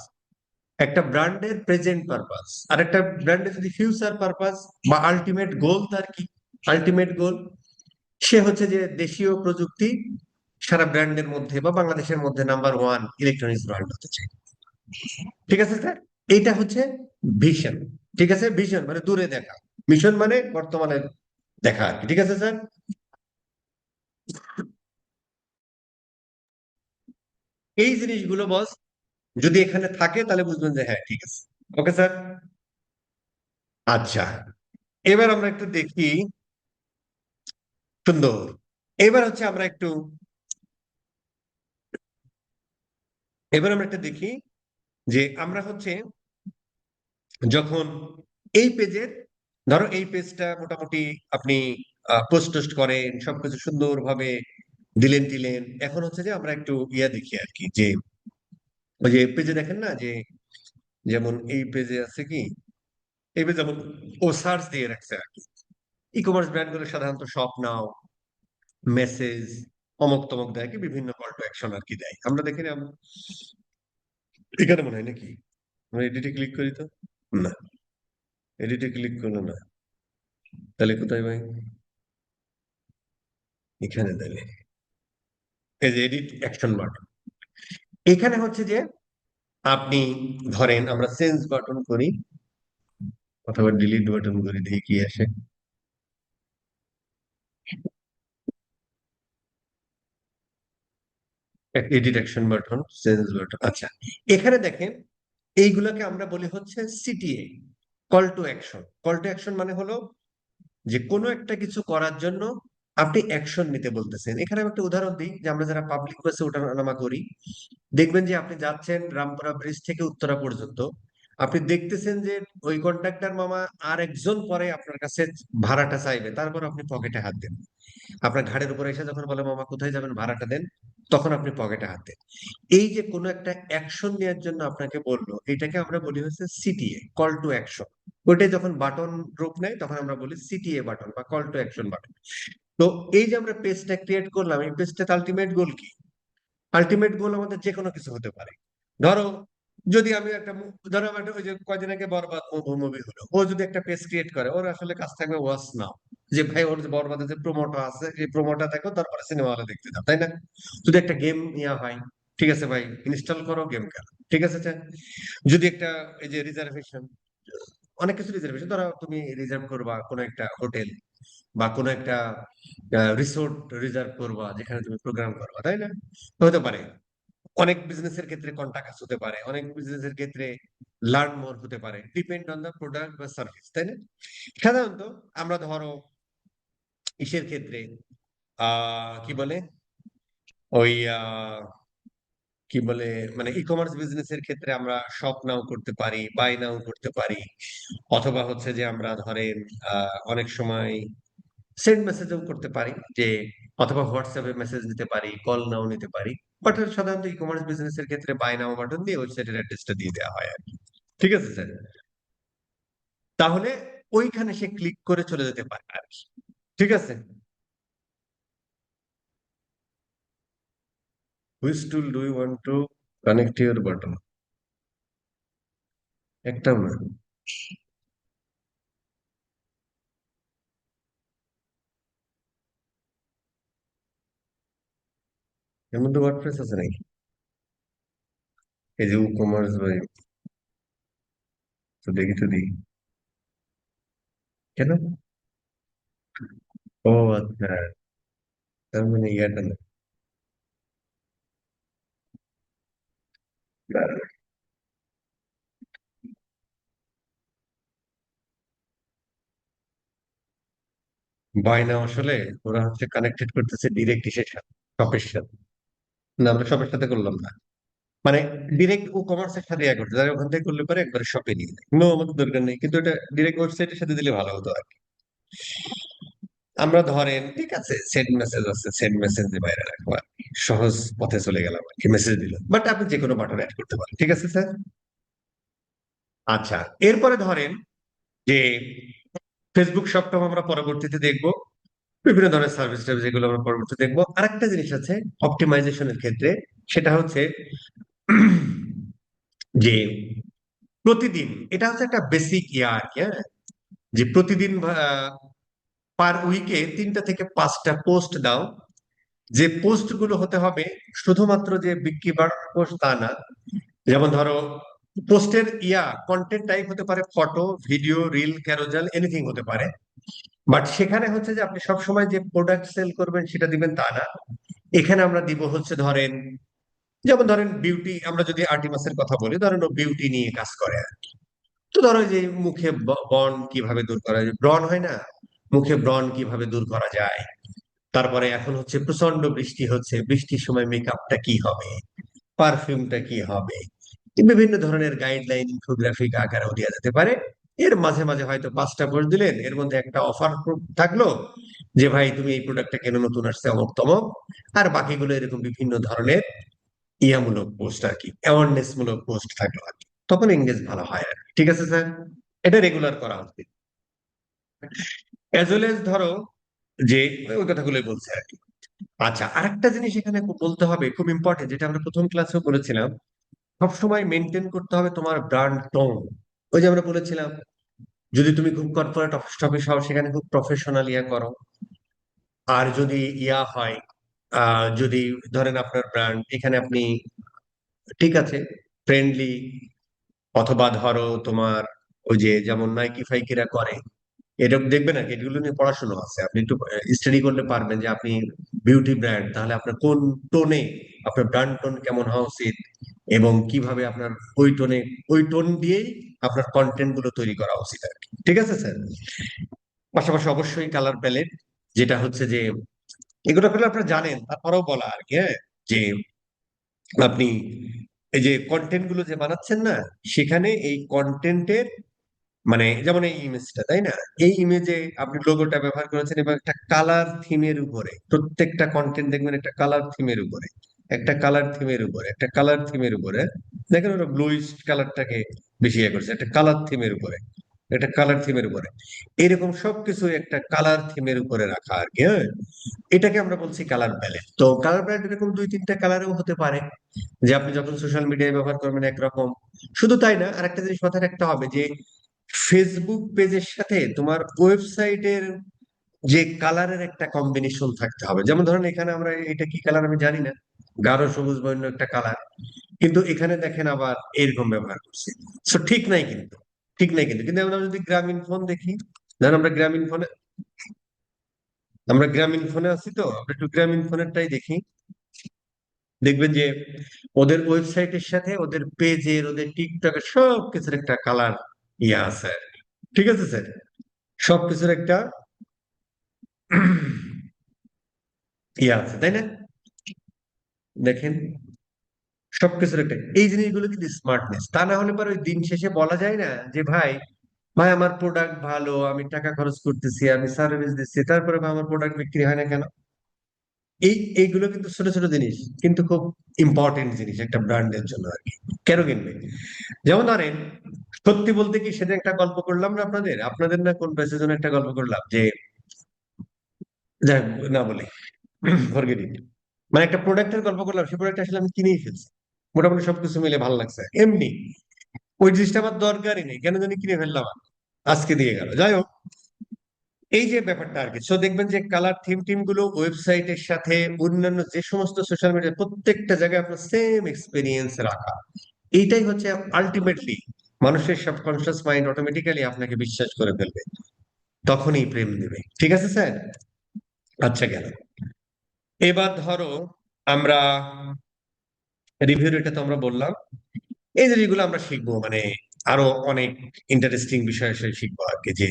একটা ব্র্যান্ডের প্রেজেন্ট পারপাস, আর একটা ব্র্যান্ডের যদি ফিউচার পারপাস বা আলটিমেট গোল, তার কি আলটিমেট গোল? সে হচ্ছে যে দেশীয় প্রযুক্তি সারা ব্র্যান্ডের মধ্যে বা বাংলাদেশের মধ্যে নাম্বার ওয়ান ইলেকট্রনিক্স ব্র্যান্ড হতে চাই। ঠিক আছে স্যার, এইটা হচ্ছে ভিশন। ঠিক আছে, ভিশন মানে দূরে দেখা, মিশন মানে বর্তমানে দেখা আর কি। ঠিক আছে স্যার, এই জিনিসগুলো বস যদি এখানে থাকে তাহলে বুঝবেন যে হ্যাঁ ঠিক আছে। Okay sir. আচ্ছা, এবার আমরা একটু দেখি। সুন্দর। এবার হচ্ছে আমরা একটু, এবার আমরা একটা দেখি যে আমরা হচ্ছে যখন এই পেজের, ধরো এই পেজটা মোটামুটি আপনি পোস্ট টোস্ট করেন, সবকিছু সুন্দরভাবে দিলেন টিলেন, এখন হচ্ছে যে আমরা একটু ইয়া দেখি আর কি, যে ওই যে পেজে দেখেন না যে, যেমন এই পেজে আছে কি, এই পেজে যেমন ও সার্চ দিয়ে রাখছে আর কি, ই কমার্স ব্র্যান্ড গুলো সাধারণত শপ নাও, মেসেজ, অমক তমক দেয় কি, বিভিন্ন কল টু অ্যাকশন আর কি দেয়, আমরা দেখি না এখানে মনে হয় নাকি? আমরা এডিটে ক্লিক করি তো, না, এডিটে ক্লিক করলো না, তাহলে কোথায় ভাই? এখানে তাহলে এই যে এডিট অ্যাকশন বাটন, এখানে হচ্ছে যে আপনি ধরেন আমরা চেঞ্জ বাটন করি অথবা ডিলিট বাটন করি, দেখি কি আসে। Edit action button, change button, আচ্ছা। এখানে দেখেন এইগুলোকে আমরা বলি হচ্ছে CTA, call to action. Call to action মানে হলো যে কোনো একটা কিছু করার জন্য আপনি অ্যাকশন নিতে বলতেছেন। এখানে আমি একটা উদাহরণ দিই, যে আমরা যারা পাবলিক বাসে ওঠানামা করি, দেখবেন যে আপনি যাচ্ছেন রামপুরা ব্রিজ থেকে উত্তরা পর্যন্ত, আপনি দেখতেছেন যে ওই কন্ট্রাক্টর মামা আর একজন পরে আপনার কাছে ভাড়াটা চাইবে, তারপর আপনি পকেটে হাত দেন। আপনার ঘাড়ের উপরে এসে যখন বলে মামা কোথায় যাবেন ভাড়াটা দেন, তখন আপনি পকেটে হাত দেন। এই যে কোনো একটা অ্যাকশন নেওয়ার জন্য আপনাকে বললো, এটাকে আমরা বলি হচ্ছে সিটিএ, কল টু অ্যাকশন। ওইটাই যখন বাটন রূপ নেয় তখন আমরা বলি সিটিএ বাটন বা কল টু অ্যাকশন বাটন। তো এই যে আমরা পেজটা ক্রিয়েট করলাম, এই পেজটাতে আলটিমেট গোল কি? আলটিমেট গোল আমাদের যে কোনো কিছু হতে পারে। ধরো যদি আমি একটা ধরো আমার ওই যে কয়দিন আগে বরবাদ মুভি হলো, ও যদি একটা পেজ ক্রিয়েট করে, ওর আসলে কাজ থাকবে ওয়াচ নাও, যে ভাই ওর যে বরবাদের যে প্রোমোটা আছে এই প্রোমোটা দেখো, তারপরে সিনেমা হলে দেখতে যাও, তাই না? যদি একটা গেম ইয়া হয়, ঠিক আছে ভাই, ইনস্টল করো গেম খেলো, ঠিক আছে স্যার। যদি একটা এই যে রিজার্ভেশন, অনেক কিছু রিজার্ভেশন, ধরো তুমি রিজার্ভ করবা কোনো একটা হোটেল বা কোনো একটা রিসোর্ট রিজার্ভ করবা যেখানে তুমি প্রোগ্রাম করবা, তাই না? হতে পারে। অনেক বিজনেসের ক্ষেত্রে কন্টাক্ট হতে পারে, অনেক বিজনেসের ক্ষেত্রে লার্ন মোর হতে পারে, ডিপেন্ড অন দা প্রোডাক্ট বা সার্ভিস, তাই না? সাধারণত আমরা ধরো ইসের ক্ষেত্রে কি বলে ওই কি বলে মানে ই কমার্স বিজনেসের ক্ষেত্রে আমরা শপ নাও করতে পারি, বাই নাও করতে পারি, অথবা হচ্ছে যে আমরা ধরেন অনেক সময় সেন্ড মেসেজও করতে পারি, যে অথবা হোয়াটসঅ্যাপে মেসেজ নিতে পারি, কল নাও নিতে পারি। বাট সাধারণত ই কমার্স বিজনেসের ক্ষেত্রে বাই নাও বাটন দিয়ে ওয়েবসাইটের অ্যাড্রেসটা দিয়ে দেওয়া হয় আর কি। ঠিক আছে স্যার, তাহলে ওইখানে সে ক্লিক করে চলে যেতে পারে আর কি। ঠিক আছে, which tool do you want to connect your button, একটাও না, এর মধ্যে ওয়ার্ডপ্রেস আছে নাকি? এই যে ই কমার্স ভাই, তো দেখি তো দেখি, কেন? ও আচ্ছা, তার মানে ইয়াটা না। বাই নাও আসলে ওরা হচ্ছে কানেক্টেড করতেছে ডিরেক্ট ইসের সাথে, শপের সাথে। না, আমরা শপের সাথে করলাম না, মানে ডিরেক্ট ও কমার্সের সাথে ইয়া করতে, তারা ওখান থেকে করলে পরে একবারে শপে নিয়ে নেয়, নো আমাদের দরকার নেই, কিন্তু এটা ডিরেক্ট ওয়েবসাইটের সাথে দিলে ভালো হতো আর কি। আমরা ধরেন ঠিক আছে সেন্ড মেসেজ আছে, সেন্ড মেসেজ দিয়ে বাইরে রাখবো আর কি। সহজ পথে চলে গেলাম আর কি, মেসেজ দিল, বাট আপনি যে কোনো বাটন অ্যাড করতে পারেন, ঠিক আছে স্যার। আচ্ছা, এরপরে ধরেন যে ফেসবুক শপটাও আমরা পরবর্তীতে দেখবো, বিভিন্ন ধরনের সার্ভিস টার্ভিস যেগুলো আমরা পরবর্তীতে দেখবো। আরেকটা জিনিস আছে অপটিমাইজেশনের ক্ষেত্রে, সেটা হচ্ছে যে প্রতিদিন, এটা হচ্ছে একটা বেসিক ইয়া আর কি, হ্যাঁ, যে প্রতিদিন পার উইকে 3টা থেকে 5টা পোস্ট দাও। যে পোস্ট গুলো হতে হবে শুধুমাত্র যে বিক্রি বাড়ানোর পোস্ট তা না। যেমন ধরো পোস্টের কন্টেন্ট টাইপ হতে পারে ফটো, ভিডিও, রিল, ক্যারোজাল, এনিথিং হতে পারে। বাট সেখানে হচ্ছে যে আপনি সবসময় যে প্রোডাক্ট সেল করবেন সেটা দিবেন তা না। এখানে আমরা দিব হচ্ছে ধরেন, যেমন ধরেন বিউটি, আমরা যদি আর্টিমাসের কথা বলি, ধরেন ও বিউটি নিয়ে কাজ করে আর কি। তো ধরো যে মুখে ব্রণ কিভাবে দূর করা যায়, ব্রণ হয় না, মুখে ব্রণ কিভাবে দূর করা যায়। তারপরে এখন হচ্ছে প্রচন্ড বৃষ্টি হচ্ছে, বৃষ্টির সময় মেকআপটা কি হবে, পারফিউমটা কি হবে, বিভিন্ন ধরনের গাইডলাইন ইনফোগ্রাফিক আকারেও দেওয়া যেতে পারে। এর মাঝে মাঝে হয়তো 5টা পোস্ট দিলেন, এর মধ্যে একটা অফার থাকলো যে ভাই তুমি এই প্রোডাক্টটা কেন, নতুন আসছে অমুক তমক। আর বাকিগুলো এরকম বিভিন্ন ধরনের ইয়ামূলক পোস্ট আর কি, অ্যাওয়ারনেস মূলক পোস্ট থাকলো আর কি, তখন এঙ্গেজ ভালো হয় আর কি। ঠিক আছে স্যার, এটা রেগুলার করা উচিত। অ্যাজ ওয়েল এজ ধরো যে ওই কথাগুলোই বলছে আর কি। আচ্ছা, আরেকটা জিনিস এখানে বলতে হবে, খুব ইম্পর্টেন্ট, যেটা আমরা প্রথম ক্লাসেও বলেছিলাম, সবসময় মেনটেন করতে হবে তোমার ব্র্যান্ড টোন। ওই যে আমরা বলেছিলাম, যদি তুমি খুব কর্পোরেট অফিস টফিস হও সেখানে খুব প্রফেশনাল ইয়া করো। আর যদি ইয়া হয়, যদি ধরেন আপনার ব্র্যান্ড এখানে আপনি, ঠিক আছে, ফ্রেন্ডলি, অথবা ধরো তোমার ওই যে যেমন নাইকি ফাইকিরা করে, এটা দেখবেন না, এগুলো নিয়ে পড়াশোনা আছে, আপনি একটু স্টাডি করলে পারবেন যে আপনি বিউটি ব্র্যান্ড, তাহলে আপনার কোন টোনে, আপনার ব্র্যান্ড টোন কেমন হওয়া উচিত, এবং কিভাবে আপনার ওই টোনে, ওই টোন দিয়েই আপনার কন্টেন্ট গুলো তৈরি করা উচিত আর কি। ঠিক আছে স্যার, পাশাপাশি অবশ্যই কালার প্যালেট, যেটা হচ্ছে যে এগুলো করলে আপনারা জানেন, তারপরেও বলা আর কি, হ্যাঁ, যে আপনি এই যে কন্টেন্ট গুলো যে বানাচ্ছেন না, সেখানে এই কন্টেন্টের মানে যেমন এই ইমেজটা, তাই না, এই ইমেজে আপনি লোগোটা ব্যবহার করেছেন এবং একটা কালার থিমের উপরে, প্রত্যেকটা কন্টেন্ট দেখবেন একটা কালার থিমের উপরে, একটা কালার থিমের উপরে, একটা কালার থিমের উপরে, দেখেন ওরা ব্লুইশ কালারটাকে বেশি ইয়ে করছে, একটা কালার থিমের উপরে, একটা কালার থিমের উপরে, এরকম সবকিছু একটা কালার থিমের উপরে রাখা আর কি, হ্যাঁ। এটাকে আমরা বলছি কালার প্যালেট। তো কালার প্যালেট এরকম 2-3টা কালারেও হতে পারে, যে আপনি যখন সোশ্যাল মিডিয়ায় ব্যবহার করবেন একরকম। শুধু তাই না, আরেকটা জিনিস মাথায় রাখতে হবে যে ফেসবুক পেজের সাথে তোমার ওয়েবসাইটের যে কালারের একটা কম্বিনেশন থাকতে হবে। যেমন ধরেন এখানে আমরা, এটা কি কালার আমি জানি না, গাঢ় সবুজ বর্ণ একটা কালার, কিন্তু এখানে দেখেন আবার এরকম ব্যবহার করছি। সো ঠিক নাই কিন্তু, ঠিক নাই কিন্তু, কিন্তু আমরা যদি গ্রামীণ ফোন দেখি, ধরেন আমরা গ্রামীণ ফোনে আছি, তো আমরা একটু গ্রামীণ ফোনেরটাই দেখি, দেখবেন যে ওদের ওয়েবসাইটের সাথে ওদের পেজের, ওদের টিকটকের সব কিছুর একটা কালার ইয়ে আছে আর কি। ঠিক আছে স্যার, সবকিছুর একটা ইয়ে আছে, তাই না? দেখেন সবকিছুর একটা, এই জিনিসগুলো কিন্তু স্মার্টনেস, তা না হলে পরে ওই দিন শেষে বলা যায় না যে ভাই, ভাই আমার প্রোডাক্ট ভালো, আমি টাকা খরচ করতেছি, আমি সার্ভিস দিচ্ছি, তারপরে ভাই আমার প্রোডাক্ট বিক্রি হয় না কেন। এইগুলো কিন্তু ছোট ছোট জিনিস, কিন্তু খুব ইম্পর্টেন্ট জিনিস একটা ব্র্যান্ডের জন্য আর কি। কেন কিনবে? যেমন ধরেন, সত্যি বলতে কি, সেদিন একটা গল্প করলাম না আপনাদের, আপনাদের না কোন পেজের জন্য একটা গল্প করলাম যে, যাই হোক, না বলি, ফরগেট ইট। মানে একটা প্রোডাক্টের গল্প করলাম, সেই প্রোডাক্ট আসলে আমি কিনেই ফেলছি, মোটামুটি সবকিছু মিলে ভালো লাগছে এমনি, ওই জিনিসটা আমার দরকারই নেই, কেন জানি কিনে ফেললাম, আজকে দিয়ে গেল। যাই হোক, এই যে ব্যাপারটা আর কি, সো দেখবেন যে কালার থিম টিম গুলো ওয়েবসাইটের সাথে অন্যান্য যে সমস্ত সোশ্যাল মিডিয়া, প্রত্যেকটা জায়গায় আপনার সেম এক্সপিরিয়েন্স রাখা, এইটাই হচ্ছে আলটিমেটলি মানুষের সাবকনসিয়াস মাইন্ড অটোমেটিক্যালি আপনাকে বিশ্বাস করে ফেলবে, তখনই প্রেম দেবে। ঠিক আছে স্যার, আচ্ছা গেল। এবার ধরো আমরা রিভিউ, এটা তো আমরা বললাম, এই জিনিসগুলো আমরা শিখবো, মানে আরো অনেক ইন্টারেস্টিং বিষয় শিখবো আর কি, যে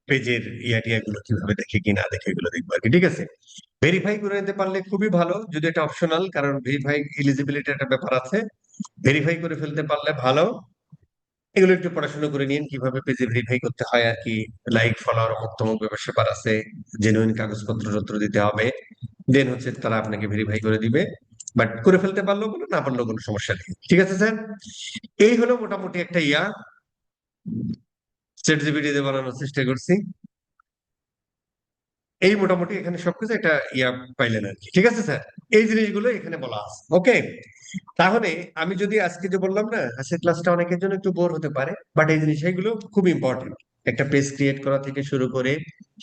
পেজের টিয়া গুলো কিভাবে দেখে কি না দেখে, এগুলো দেখবো আর কি। ঠিক আছে, ভেরিফাই করে নিতে পারলে খুবই ভালো, যদি এটা অপশনাল, কারণ ভেরিফাই এলিজিবিলিটি একটা ব্যাপার আছে, ভেরিফাই করে ফেলতে পারলে ভালো। এগুলো একটু পড়াশোনা করে নিন কিভাবে পেজে ভেরিফাই করতে হয় আর কি, লাইক ফলোয়ার অমুক তমুক ব্যাপার আছে, জেনুইন কাগজপত্র যত্র দিতে হবে, দেন হচ্ছে তারা আপনাকে ভেরিফাই করে দিবে। বাট করে ফেলতে পারলেও বলো, না পারলেও কোনো সমস্যা নেই। ঠিক আছে স্যার, এই হলো মোটামুটি একটা চ্যাট জিপিটি দিয়ে বানানোর চেষ্টা করছি। এই মোটামুটি এখানে সবকিছু একটা ইয়া পাইলেন আর কি, ঠিক আছে স্যার? এই জিনিসগুলো এখানে বলা আছে, ওকে? তাহলে আমি যদি আজকে যে বললাম না, আজকের ক্লাসটা অনেকের জন্য একটু বোর হতে পারে, বাট এই জিনিস এইগুলো খুব ইম্পর্টেন্ট। একটা পেজ ক্রিয়েট করা থেকে শুরু করে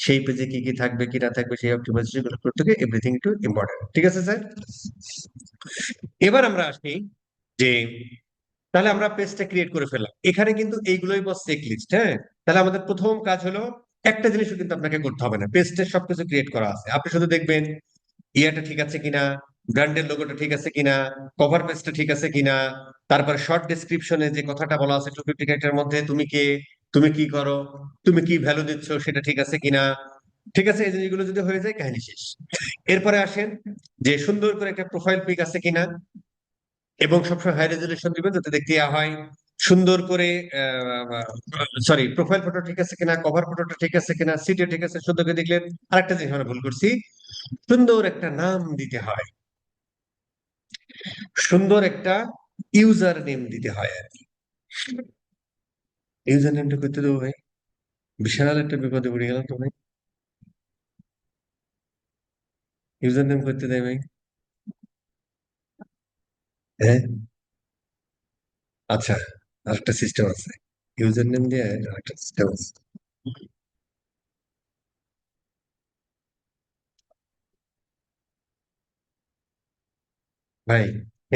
সেই পেজে কি কি থাকবে কি না থাকবে সেই অপটিমাইজেশন গুলো করতে হবে, এভরিথিং একটু ইম্পর্টেন্ট, ঠিক আছে স্যার? এবার আমরা আসি যে তাহলে আমরা পেজটা ক্রিয়েট করে ফেললাম, এখানে কিন্তু এইগুলোই বস চেক লিস্ট, হ্যাঁ? তাহলে আমাদের প্রথম কাজ হলো, একটা জিনিসও কিন্তু আপনাকে করতে হবে না, পেজটা সবকিছু ক্রিয়েট করা আছে, আপনি শুধু দেখবেন ইয়াটা ঠিক আছে কিনা, ব্র্যান্ডের লোগোটা ঠিক আছে কিনা, কভার পেজটা ঠিক আছে কিনা, তারপর শর্ট ডেসক্রিপশনে যে কথাটা বলা আছে 250 ক্যারেক্টারের মধ্যে, তুমি কে, তুমি কি করো, তুমি কি ভ্যালু দিচ্ছ, সেটা ঠিক আছে কিনা। ঠিক আছে, এই জিনিসগুলো যদি হয়ে যায় কাহিনী শেষ। এরপরে আসেন যে সুন্দর করে একটা প্রোফাইল পিক আছে কিনা, এবং সবসময় হাই রেজলিউশন দিবেন যাতে দেখতে ইয়া হয় সুন্দর করে। সরি, প্রোফাইল ফটো ঠিক আছে কিনা, কভার ফটোটা ঠিক আছে কিনা, সিটে ঠিক আছে, সুন্দর করে দেখলেন। আরেকটা জিনিস আমরা ভুল করছি, সুন্দর একটা নাম দিতে হয়, সুন্দর একটা ইউজার নেম দিতে হয় আর কি। ইউজার নেমটা করতে দেবো ভাই, বিশাল একটা বিপদে পড়ে গেলাম তো ভাই। ইউজার নেম করতে দেয় ভাই? হ্যাঁ, আচ্ছা, আরেকটা সিস্টেম আছে, ইউজার নেম দিয়ে আরেকটা সিস্টেম আছে। ভাই,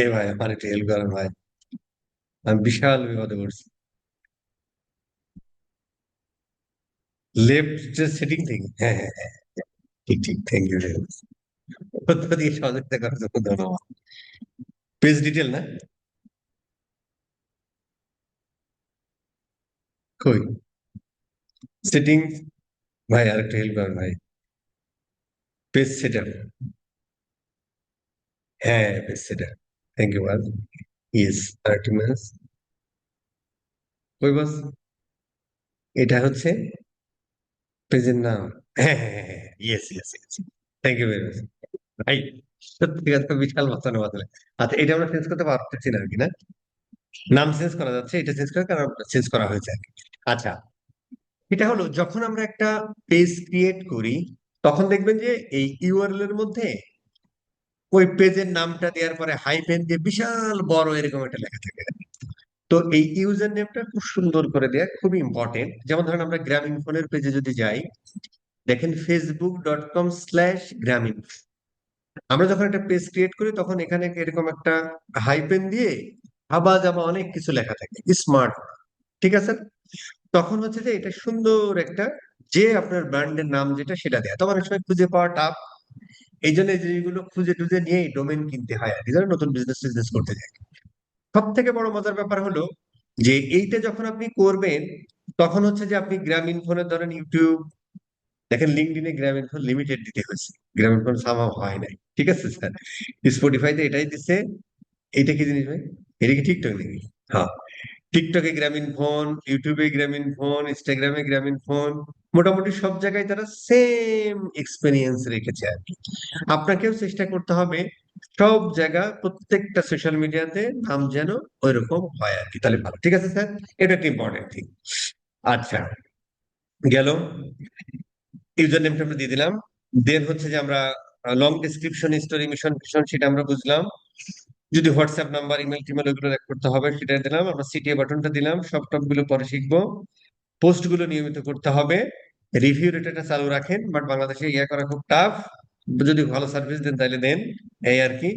এ ভাই আমার একটু হেল্প করেন ভাই, আমি বিশাল বিপদে পড়ছি। লেফট যে সেটিং থেকে, হ্যাঁ হ্যাঁ হ্যাঁ, ঠিক ঠিক, থ্যাংক ইউ ভেরি মাচ। তথ্য দিয়ে সহযোগিতা করার জন্য ধন্যবাদ। পেজ ডিটেল না? কই সেটিং? ভাই আরেকটু হেল্প করেন ভাই, পেজ সেটার, হ্যাঁ পেজ সেটার, থ্যাংক ইউ ভাই। Yes, 30 minutes। কই বস, এটা হচ্ছে পেজের নাম, হ্যাঁ হ্যাঁ হ্যাঁ, yes yes yes, thank you very much ভাই। সত্যি কথা, বিশাল বাঁচানো বাঁচলে। আচ্ছা, এটা আমরা চেঞ্জ করতে পারতেছি না আর কি, না? নাম চেঞ্জ করা যাচ্ছে, এটা চেঞ্জ করে কারণ চেঞ্জ করা হয়েছে আর কি। আচ্ছা, এটা হলো যখন আমরা একটা পেজ ক্রিয়েট করি, তখন দেখবেন যে এই ইউআরএল এর মধ্যে ওই পেজের নামটা দেওয়ার পরে হাইফেন দিয়ে বিশাল বড় এরকম একটা লেখা থাকে। তো এই ইউজার নেমটা খুব সুন্দর করে দেয়া খুবই ইম্পর্টেন্ট। যেমন ধরেন আমরা গ্রামীণ ফোনের পেজে যদি যাই, দেখেন facebook.com/গ্রামীণ। আমরা যখন একটা পেজ ক্রিয়েট করি তখন এখানে এরকম একটা হাইপেন দিয়ে আবা যাবা অনেক কিছু লেখা থাকে, স্মার্ট, ঠিক আছে? তখন হচ্ছে যে এটা সুন্দর একটা, যে আপনার ব্র্যান্ডের নাম যেটা সেটা দেয়া, তখন অনেক সময় খুঁজে পাওয়া টাফ। এই জন্য এই জিনিসগুলো খুঁজে টুজে নিয়ে ডোমেন কিনতে হয় আর কি, যারা নতুন বিজনেস টিজনেস করতে যায়। সব থেকে বড় মজার ব্যাপার হলো যে এইটা যখন আপনি করবেন, তখন হচ্ছে যে আপনি গ্রামীণ ফোনের ধরেন ইউটিউব, দেখেন লিঙ্কডইনে গ্রামীণ ফোন লিমিটেড দিতে হয়েছে, গ্রামীণ ফোন সামহাও হয় নাই, ঠিক আছে স্যার? স্পটিফাইতে এটাই দিচ্ছে। এইটা কি জিনিস ভাই? এটা কি টিকটক নাকি? হ্যাঁ, টিকটকে গ্রামীণ ফোন, ইউটিউবে গ্রামীণ ফোন, ইনস্টাগ্রামে গ্রামীণ ফোন, মোটামুটি সব জায়গায় তারা সেম এক্সপেরিয়েন্স রেখেছে আর কি। আপনাকেও চেষ্টা করতে হবে সব জায়গা প্রত্যেকটা সোশ্যাল মিডিয়াতে নাম যেন ওইরকম হয় আর কি, তাহলে ভালো, ঠিক আছে স্যার? এটা একটা ইম্পর্টেন্ট থিং। আচ্ছা, গেল, ইউজার নেমটা আমরা দিয়ে দিলাম। দেন হচ্ছে যে আমরা long description, story, mission fission সেটা আমরা বুঝলাম। যদি হোয়াটসঅ্যাপ নাম্বার, ইমেল টিমেল ওগুলো রেক করতে হবে সেটা দিলাম, আমরা সিটিএ বাটনটা দিলাম, সব টপ গুলো পরে শিখবো। পোস্ট গুলো নিয়মিত করতে হবে, রিভিউ রেটটা চালু রাখেন, বাট বাংলাদেশে ইয়া করা খুব টাফ। যদি ভালো সার্ভিস দেন তাহলে দেন, এই আর কি।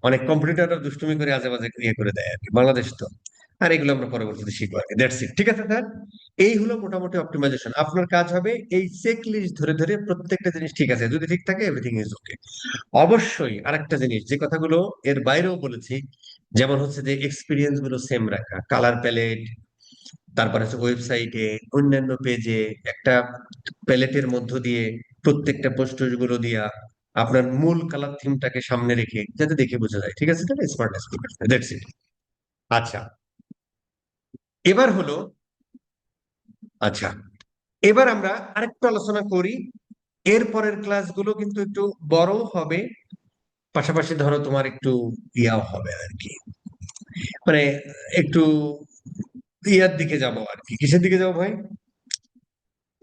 অনেক কম্পিটিটররা দুষ্টুমি করে আজে বাজে ইয়ে করে দেয় আর কি, বাংলাদেশ তো। আর এগুলো আমরা পরবর্তীতে শিখবো আর কি, দ্যাটস ইট, ঠিক আছে স্যার? এই হলো মোটামুটি অপটিমাইজেশন। আপনার কাজ হবে এই চেক লিস্ট ধরে ধরে প্রত্যেকটা জিনিস ঠিক আছে, যদি ঠিক থাকে এভরিথিং ইজ ওকে। অবশ্যই আরেকটা জিনিস যে কথাগুলো এর বাইরেও বলেছি, যেমন হচ্ছে যে এক্সপিরিয়েন্স গুলো সেম রাখা, কালার প্যালেট, তারপর হচ্ছে ওয়েবসাইটে, অন্যান্য পেজে একটা প্যালেটের মধ্য দিয়ে প্রত্যেকটা পোস্ট গুলো দিয়া আপনার মূল কালার থিমটাকে সামনে রেখে যাতে দেখে বোঝা যায়, ঠিক আছে? তাহলে স্মার্টনেস, দ্যাটস ইট। আচ্ছা, এবার হলো, আচ্ছা, এবার আমরা আরেকটু আলোচনা করি। এর পরের ক্লাসগুলো কিন্তু একটু বড় হবে, পাশাপাশি ধরো তোমার একটু ইয়াও হবে আর কি, মানে একটু ইয়ার দিকে যাব আর কি। কিসের দিকে যাবো ভাই?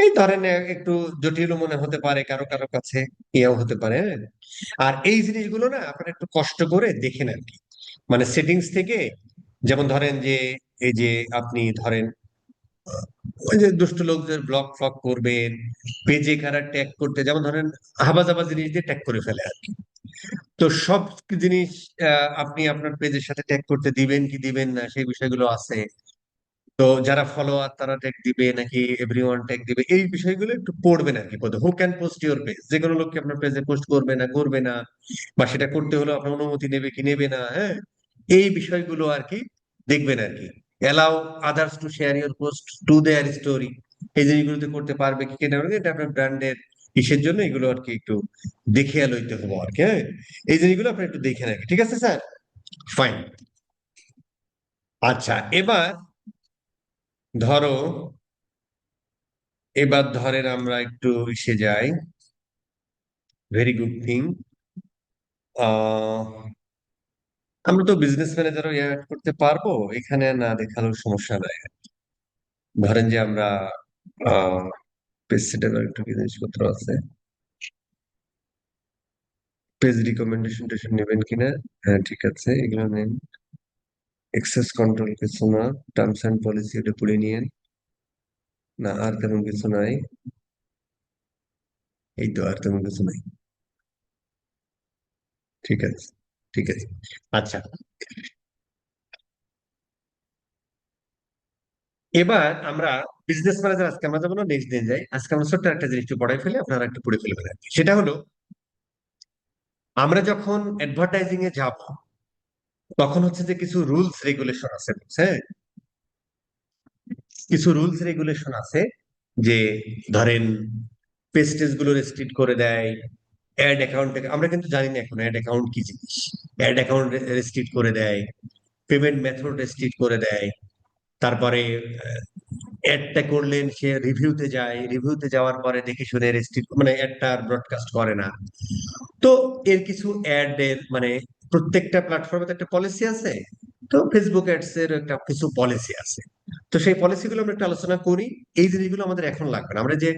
এই ধরেন একটু জটিল মনে হতে পারে কারো কারো কাছে, ইয়েও হতে পারে, হ্যাঁ? আর এই জিনিসগুলো না আপনারা একটু কষ্ট করে দেখেন আর কি, মানে সেটিংস থেকে, যেমন ধরেন যে এই যে আপনি ধরেন ওই যে দুষ্ট লোকদের ব্লক ফ্লক করবেন, পেজে কারা ট্যাগ করতে, যেমন ধরেন হাবাজাবা জিনিস দিয়ে ট্যাগ করে ফেলে আর কি। তো সব জিনিস আপনি আপনার পেজের সাথে ট্যাগ করতে দিবেন কি দিবেন না সেই বিষয়গুলো আছে। তো যারা ফলোয়ার তারা ট্যাগ দিবে নাকি এভরিওয়ান ট্যাগ দিবে, এই বিষয়গুলো একটু পড়বেন আর কি। Who can post your page, যে কোনো লোককে আপনার পেজে পোস্ট করবে না করবে না, বা সেটা করতে হলে আপনার অনুমতি নেবে কি নেবে না, হ্যাঁ, এই বিষয়গুলো আর কি দেখবেন আর কি। Allow others to share your post to their story, এই জিনিসগুলোতে করতে পারবে কি কেনা, এটা আপনার ব্র্যান্ডের ইসের জন্য এগুলো আর কি একটু দেখিয়া লইতে হবো আর কি, হ্যাঁ। এই জিনিসগুলো আপনি একটু দেখে রাখি, ঠিক আছে স্যার? ফাইন। আচ্ছা, ধরো এবার ধরেন আমরা একটু ইসে যাই, ভেরি গুড থিং। আমরা তো বিজনেস ম্যানেজারও অ্যাড করতে পারবো এখানে, না দেখালেও সমস্যা নাই। ধরেন যে আমরা পেজ সেটের একটু কি জিনিসপত্র আছে, পেজ রিকমেন্ডেশন টেশন নেবেন কিনা, হ্যাঁ ঠিক আছে এগুলো নেন। এক্সেস কন্ট্রোল কিছু না, টার্মস এন্ড পলিসি এটা পড়ে নিয়েন। না আর তেমন কিছু নাই, এই তো আর তেমন কিছু নাই, ঠিক আছে, ঠিক আছে। আচ্ছা, এবার আমরা বিজনেস ম্যানেজার, আজকে আমরা যাবো না, নেক্সট দিন যাই। আজকে আমরা ছোট্ট একটা জিনিস একটু পড়াই ফেলে, আপনারা একটু পড়ে ফেলবেন আর কি। সেটা হলো, আমরা যখন অ্যাডভার্টাইজিং এ যাব, তখন হচ্ছে যে কিছু রুলস রেগুলেশন আছে, হ্যাঁ, কিছু রুলস রেগুলেশন আছে। যে ধরেন পেস্টেজ গুলো রেস্ট্রিক্ট করে দেয়, অ্যাড অ্যাকাউন্ট, আমরা কিন্তু জানি না এখন অ্যাড অ্যাকাউন্ট কি জিনিস। অ্যাড অ্যাকাউন্ট রেস্ট্রিক্ট করে দেয়, পেমেন্ট মেথড রেস্ট্রিক্ট করে দেয়। তারপরে অ্যাডটা করলেন, সে রিভিউতে যায়, রিভিউতে যাওয়ার পরে দেখে শুনে রেস্ট্রিক্ট, মানে অ্যাডটা ব্রডকাস্ট করে না। তো এর কিছু অ্যাড এর মানে প্রত্যেকটা প্ল্যাটফর্মে তো একটা পলিসি আছে। তো ফেসবুক অ্যাডস এর একটা কিছু পলিসি আছে। তো সেই পলিসিগুলো আমরা একটু আলোচনা করি। এই জিনিসগুলো আমাদের এখন লাগবে না, আমরা যে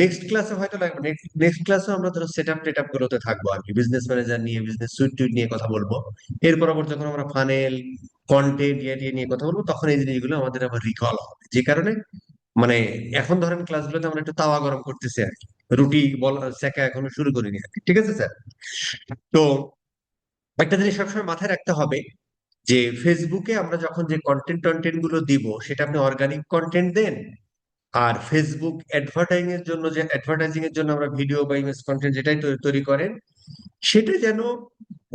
নেক্সট ক্লাসে হয়তো লাগবে, নেক্সট ক্লাসে আমরা ধরো সেট আপ টেট আপ গুলোতে থাকবো আর কি, বিজনেস ম্যানেজার নিয়ে, বিজনেস সুইট টুইট নিয়ে কথা বলবো। এর পরবর্তী যখন আমরা ফানেল, কন্টেন্ট ইয়ে নিয়ে কথা বলবো, তখন এই জিনিসগুলো আমাদের আবার রিকল হবে। যে কারণে মানে এখন ধরেন ক্লাসগুলোতে আমরা একটু তাওয়া গরম করতেছি আর কি, রুটি বলা সেকা এখনো শুরু করিনি আর কি, ঠিক আছে স্যার? তো একটা জিনিস সবসময় মাথায় রাখতে হবে, যে ফেসবুকে আমরা যখন যে কন্টেন্ট গুলো দিব, সেটা আপনি অর্গানিক কন্টেন্ট দেন। আর ফেসবুক অ্যাডভার্টাইজিং এর জন্য আমরা ভিডিও বা ইমেজ কন্টেন্ট যেটাই তৈরি করেন, সেটা যেন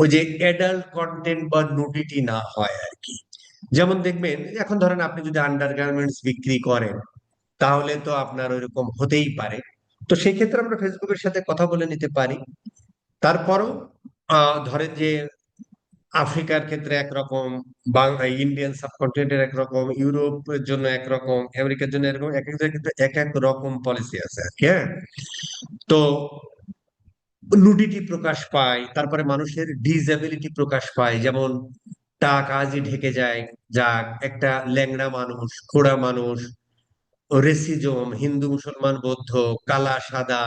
ওই যে অ্যাডাল্ট কন্টেন্ট বা নুডিটি না হয় আর কি। যেমন দেখবেন এখন ধরেন আপনি যদি আন্ডারগার্মেন্টস বিক্রি করেন, তাহলে তো আপনার ওইরকম হতেই পারে। তো সেই ক্ষেত্রে আমরা ফেসবুকের সাথে কথা বলে নিতে পারি। তারপরও ধরেন যে আফ্রিকার ক্ষেত্রে একরকম, ইন্ডিয়ান সাবকন্টিনেন্টের একরকম, ইউরোপের জন্য একরকম, আমেরিকার জন্য এরকম, এক এক জায়গায় কিন্তু এক এক রকম পলিসি আছে আর কি, হ্যাঁ। তো নুডিটি প্রকাশ পায়, তারপরে মানুষের ডিসএবিলিটি প্রকাশ পায়, যেমন টা কাজই ঢেকে যায়, যা একটা ল্যাংড়া মানুষ, খোড়া মানুষ, রেসিজম, হিন্দু মুসলমান বৌদ্ধ, কালা সাদা,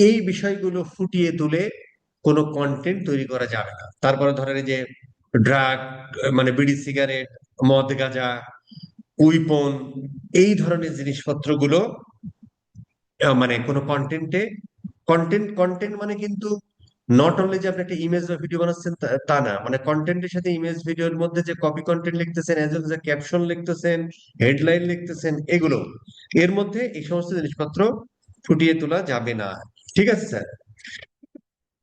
এই বিষয়গুলো ফুটিয়ে তুলে কোনো কন্টেন্ট তৈরি করা যাবে না। তারপরে ধরেন এই যে ড্রাগ, মানে বিড়ি সিগারেট, মদ গাঁজা, উইপন, এই ধরনের জিনিসপত্রগুলো মানে কোনো কন্টেন্টে, কন্টেন্ট মানে কিন্তু নট অনলি যে আপনি একটা ইমেজ বা ভিডিও বানাচ্ছেন তা না, মানে কন্টেন্টের সাথে ইমেজ ভিডিওর মধ্যে যে কপি কন্টেন্ট লিখতেছেন, এজ ওয়েল যে ক্যাপশন লিখতেছেন, হেডলাইন লিখতেছেন, এগুলো, এর মধ্যে এই সমস্ত জিনিসপত্র ফুটিয়ে তোলা যাবে না, ঠিক আছে স্যার?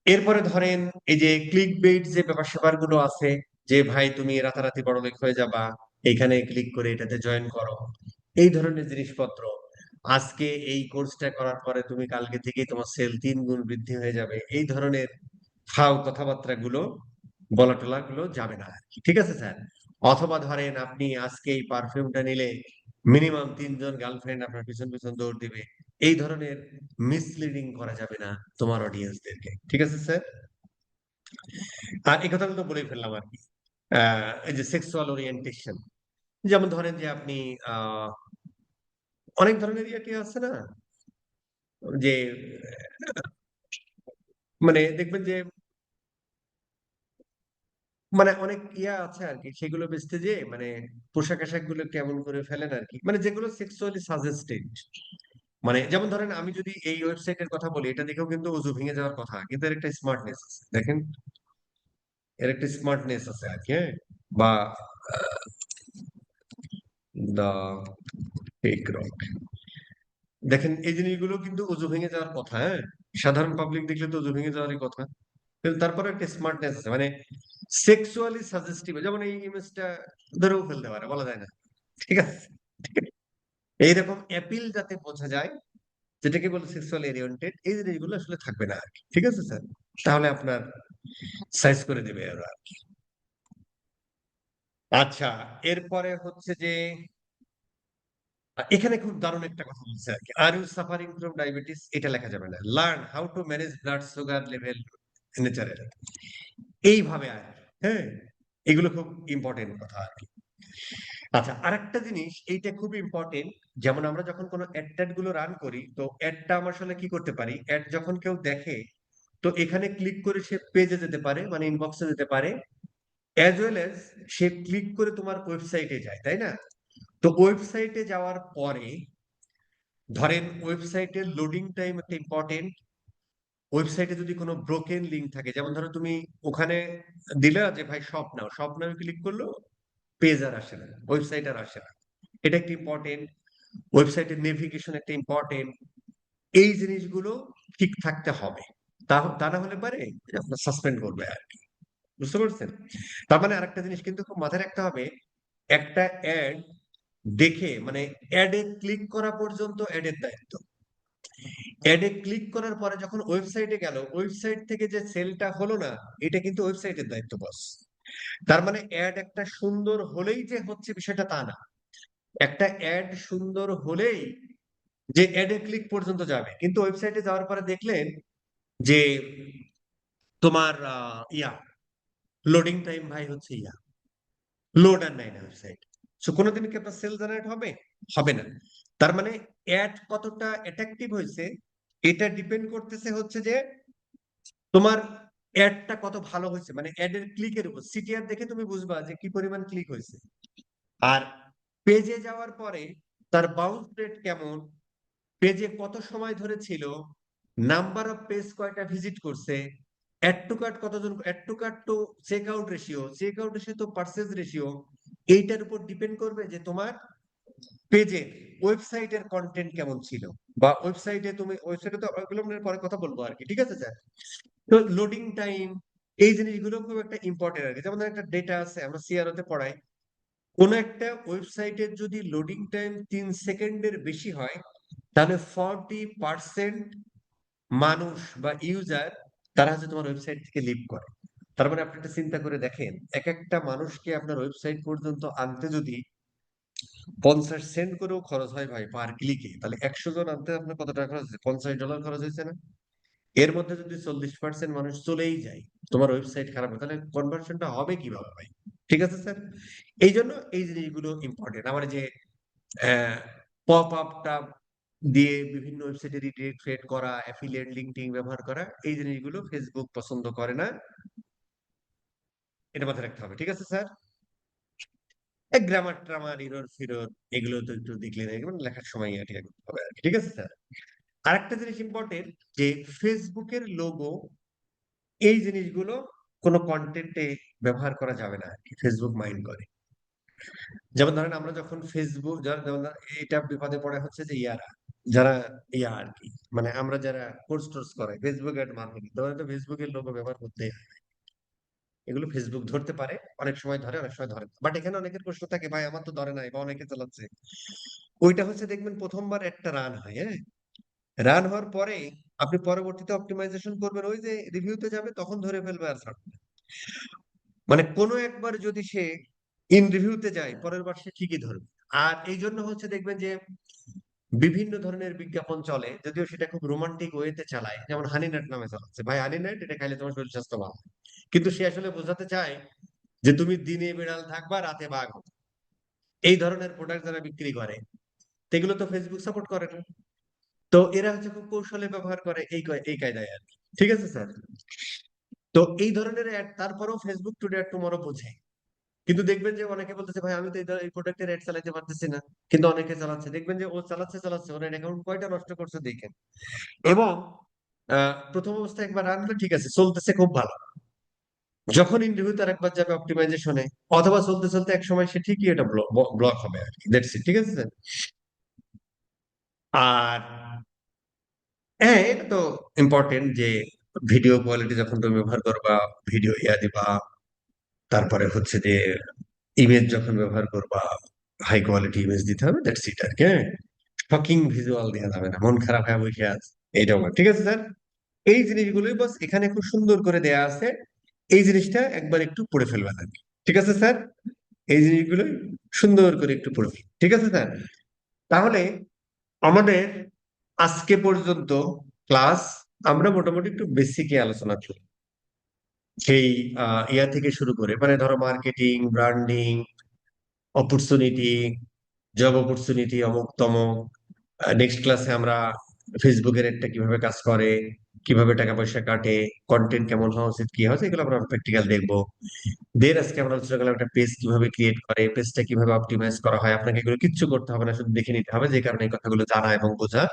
এরপরে ধরেন এই যে ক্লিক বেইট যে ব্যাপার স্যাপার গুলো আছে, যে ভাই তুমি রাতারাতি বড়লোক হয়ে যাবা, এখানে ক্লিক করে এটাতে জয়েন করো, এই ধরনের জিনিসপত্র, আজকে এই কোর্সটা করার পরে তুমি কালকে থেকে তোমার সেল 3 গুণ বৃদ্ধি হয়ে যাবে, এই ধরনের ফাও কথাবার্তা গুলো, বলা টলা গুলো যাবে না আর কি, ঠিক আছে স্যার? অথবা ধরেন আপনি আজকে এই পারফিউমটা নিলে মিনিমাম 3 জন গার্লফ্রেন্ড আপনার পিছন পিছন দৌড় দিবে, এই ধরনের মিসলিডিং করা যাবে না তোমার অডিয়েন্সদেরকে, ঠিক আছে স্যার? আর এই কথাগুলো তো বলেই ফেললাম আর কি। এই যে সেক্সুয়াল ওরিয়েন্টেশন, যেমন ধরেন যে আপনি অনেক ধরনের ইয়ে টিয়ে আছে না, যে মানে দেখবেন যে মানে অনেক ইয়া আছে আর কি, সেগুলো বেচতে যে মানে পোশাক আশাক গুলো কেমন করে ফেলেন আর কি, মানে যেগুলো সেক্সুয়ালি সাজেস্টেড। মানে যেমন ধরেন আমি যদি এই ওয়েবসাইটের কথা বলি, এটা দেখেও কিন্তু অজু ভেঙে যাওয়ার কথা, কিন্তু এর একটা স্মার্টনেস আছে দেখেন, এর একটা স্মার্টনেস আছে আর কি, হ্যাঁ। বা দা ফেক রক, দেখেন এই জিনিসগুলো কিন্তু অজু ভেঙে যাওয়ার কথা, হ্যাঁ। সাধারণ পাবলিক দেখলে তো অজু ভেঙে যাওয়ারই কথা, কিন্তু তারপরে একটা স্মার্টনেস আছে, মানে সেক্সুয়ালি সাজেস্টিভ, যেমন এই ইমেজটা ধরেও ফেলতে পারে, বলা যায় না, ঠিক আছে। এইরকম অ্যাপিল যাতে বোঝা যায়, যেটাকে বলে সেক্সুয়াল ওরিয়েন্টেড, এই জিনিসগুলো আসলে থাকবে না আর কি, ঠিক আছে স্যার। তাহলে আপনার সাইজ করে দেবে ওরা। আচ্ছা, এরপরে হচ্ছে যে এখানে খুব দারুণ একটা কথা বলছে আর কি, are you suffering from diabetes, এটা লেখা যাবে না, learn how to manage blood sugar level natural, এইভাবে আর কি, হ্যাঁ। এগুলো খুব ইম্পর্টেন্ট কথা আর কি। আচ্ছা, আরেকটা জিনিস এইটা খুব ইম্পর্টেন্ট, যেমন আমরা যখন কোনো অ্যাড গুলো রান করি, তো অ্যাডটা আমরা আসলে কি করতে পারি, অ্যাড যখন কেউ দেখে, তো এখানে ক্লিক করে সে পেজে যেতে পারে, মানে ইনবক্সে যেতে পারে, অ্যাজ ওয়েল এজ সে ক্লিক করে তোমার ওয়েবসাইটে যায়, তাই না? তো ওয়েবসাইটে যাওয়ার পরে ধরেন ওয়েবসাইটের লোডিং টাইম একটা ইম্পর্টেন্ট। ওয়েবসাইটে যদি কোনো ব্রোকেন লিঙ্ক থাকে, যেমন ধরো তুমি ওখানে দিলে যে ভাই শপ নাও, শপ নাও ক্লিক করলো, পেজ আর আসে না, ওয়েবসাইট আর আসে না, এটা একটা ইম্পর্টেন্ট। ওয়েবসাইটের নেভিগেশন একটা ইম্পর্টেন্ট। এই জিনিসগুলো ঠিক থাকতে হবে, তা না হলে পারে আপনার সাসপেন্ড করবে আর কি, বুঝতে পারছেন? তার মানে আরেকটা জিনিস কিন্তু খুব মাথায় রাখতে হবে, একটা অ্যাড দেখে মানে অ্যাডে ক্লিক করা পর্যন্ত অ্যাডের দায়িত্ব, অ্যাডে ক্লিক করার পরে যখন ওয়েবসাইটে গেল, ওয়েবসাইট থেকে যে সেলটা হলো না, এটা কিন্তু ওয়েবসাইটের দায়িত্ব বস। তার মানে অ্যাড একটা সুন্দর হলেই যে হচ্ছে বিষয়টা তা না, একটা অ্যাড সুন্দর হলেই যে অ্যাডে ক্লিক পর্যন্ত যাবে, কিন্তু ওয়েবসাইটে যাওয়ার পরে দেখলেন যে তোমার লোডিং টাইম ভাই হচ্ছে লোড আর নাই না ওয়েবসাইট, সো কোনোদিন কি আপনার সেল জেনারেট হবে? হবে না। তার মানে অ্যাড কতটা অ্যাট্রাকটিভ হয়েছে, এটা ডিপেন্ড করতেছে হচ্ছে যে তোমার অ্যাডটা কত ভালো হয়েছে, মানে অ্যাডের ক্লিকের উপর, সিটিআর দেখে তুমি বুঝবা যে কি পরিমাণ ক্লিক হয়েছে। আর পেজে যাওয়ার পরে তার বাউন্স রেট কেমন, পেজে কত সময় ধরে ছিল, নাম্বার অফ পেজ কয়টা ভিজিট করছে, অ্যাড টু কার্ট কতজন, অ্যাড টু কার্ট তো চেক আউট রেশিও তো পারচেজ রেশিও, এইটার উপর ডিপেন্ড করবে যে তোমার পেজে ওয়েবসাইটের কন্টেন্ট কেমন ছিল, বা ওয়েবসাইটে তুমি ওয়েবসাইটে তো ওইগুলো আমরা পরে কথা বলবো আর কি, ঠিক আছে স্যার। তো লোডিং টাইম, এই জিনিসগুলো খুব একটা ইম্পর্টেন্ট আর কি, যেমন একটা ডেটা আছে আমরা সিআরও তে পড়াই, কোন একটা ওয়েবসাইটের যদি লোডিং টাইম 3 সেকেন্ডের বেশি হয়, তাহলে 40% মানুষ বা ইউজার তারা হচ্ছে তোমার ওয়েবসাইট থেকে লিভ করে। তার মানে আপনি একটা চিন্তা করে দেখেন, এক একটা মানুষকে আপনার ওয়েবসাইট পর্যন্ত আনতে যদি 50 সেন্ট করেও খরচ হয় ভাই পার ক্লিকে, তাহলে 100 জন আনতে আপনার কত টাকা খরচ হচ্ছে, $50 খরচ হয়েছে না? এর মধ্যে যদি 40% মানুষ চলেই যায়, তোমার ওয়েবসাইট খারাপ হয়, তাহলে কনভার্সনটা হবে কিভাবে ভাই? ঠিক আছে স্যার। এই জন্য এই জিনিসগুলো ইম্পর্টেন্ট, আমার যে পপ আপটা দিয়ে বিভিন্ন ওয়েবসাইটে রিডিরেক্ট ক্রিয়েট করা, অ্যাফিলিয়েট লিঙ্কিং ব্যবহার করা, এই জিনিসগুলো ফেসবুক পছন্দ করে না, এটা মাথায় রাখতে হবে, ঠিক আছে স্যার। গ্রামার ট্রামার ইরর ফিরর এগুলো তো একটু দেখলে মানে লেখার সময় এটা করতে হবে আর কি, ঠিক আছে স্যার। আরেকটা জিনিস ইম্পর্টেন্ট, যে ফেসবুকের লোগো, এই জিনিসগুলো কোনো কন্টেন্টে ব্যবহার করা যাবে না আর কি, ফেসবুক মাইন্ড করে। যেমন ধরেন আমরা যখন ফেসবুক যেমন এটা বিপদে পড়ে হচ্ছে যে যারা আর কি, মানে আমরা যারা কোর্স টোর্স করাই ফেসবুক অ্যাড মার্কেটিং, তখন তো ফেসবুকের লোগো ব্যবহার করতে হয়। এগুলো ফেসবুক ধরতে পারে, অনেক সময় ধরে অনেক সময় ধরে, বাট এখানে অনেকের প্রশ্ন থাকে ভাই আমার তো ধরে নাই বা অনেকে চালাচ্ছে, ওইটা হচ্ছে দেখবেন প্রথমবার একটা রান হয়, হ্যাঁ। রান হওয়ার পরে আপনি পরবর্তীতে অপটিমাইজেশন করবেন, ওই যে রিভিউতে যাবে তখন ধরে ফেলবে আর ছাড়বে না। মানে কোনো একবার যদি সে ইন রিভিউতে যায়, পরের বার সে ঠিকই ধরবে। আর এই জন্য হচ্ছে দেখবেন যে বিভিন্ন ধরনের বিজ্ঞাপন চলে, যদিও সেটা খুব রোমান্টিক ওয়েতে চালায়, যেমন হানিনাট নামে চালাচ্ছে, ভাই হানিনাট এটা খাইলে তোমার শরীর স্বাস্থ্য ভালো হয়। কিন্তু সে আসলে বোঝাতে চায় যে তুমি দিনে বিড়াল থাকবা রাতে বাঘ হবে। এই ধরনের প্রোডাক্ট যারা বিক্রি করে, তো এগুলো তো ফেসবুক সাপোর্ট করে না। তো এরা হচ্ছে খুব কৌশলে ব্যবহার করে এই কায়দায় আর কি। ঠিক আছে স্যার? তো এই ধরনের অ্যাড তারপরেও ফেসবুক টুডে আর টুমরো বোঝে। কিন্তু দেখবেন যে অনেকে বলতেছে ভাই আমি তো এই প্রোডাক্টের অ্যাড চালাতে পারতেছি না, কিন্তু অনেকে চালাচ্ছে। দেখবেন যে ও চালাচ্ছে ওর অ্যাকাউন্ট কয়টা নষ্ট করছে দেখেন। এবং প্রথম অবস্থায় একবার রান হলে ঠিক আছে, চলতেছে খুব ভালো। যখন ইন্টারভিউ তার একবার যাবে অপটিমাইজেশনে, অথবা চলতে চলতে এক সময় সে ঠিকই এটা ব্লক হবে আর কি। That's it. ঠিক আছে স্যার? আর হ্যাঁ, এটা তো ইম্পর্টেন্ট যে ভিডিও কোয়ালিটি যখন তুমি ব্যবহার করবা, ভিডিও ইয়া দিবা, তারপরে হচ্ছে যে ইমেজ যখন ব্যবহার করবা, হাই কোয়ালিটি ইমেজ দিতে হবে। দ্যাটস ইট আর কি। হ্যাঁ, শকিং ভিজুয়াল দেওয়া যাবে না, মন খারাপ হয়ে বসে আছে এইটাও না। ঠিক আছে স্যার? এই জিনিসগুলোই বাস এখানে খুব সুন্দর করে দেয়া আছে। এই জিনিসটা একবার একটু পড়ে ফেলবেন আর কি। ঠিক আছে স্যার? এই জিনিসগুলো সুন্দর করে একটু পড়ে ফেলবেন। ঠিক আছে স্যার? তাহলে আমাদের আজকে পর্যন্ত ক্লাস আমরা মোটামুটি একটু বেসিকে আলোচনা করি। সেই ইয়া থেকে শুরু করে, মানে ধরো marketing, branding, opportunity, job opportunity, অমুক তমক। নেক্সট ক্লাসে আমরা ফেসবুকের একটা কিভাবে কাজ করে, কিভাবে টাকা পয়সা কাটে, কন্টেন্ট কেমন হওয়া উচিত, কি হচ্ছে, এগুলো আমরা প্র্যাকটিক্যাল দেখবো। দেন আজকে আমরা আলোচনা করলাম একটা পেজ কিভাবে ক্রিয়েট করে, পেজটা কিভাবে অপটিমাইজ করা হয়। আপনাকে এগুলো কিচ্ছু করতে হবে না, শুধু দেখে নিতে হবে, যে কারণে এই কথাগুলো জানা এবং বোঝা।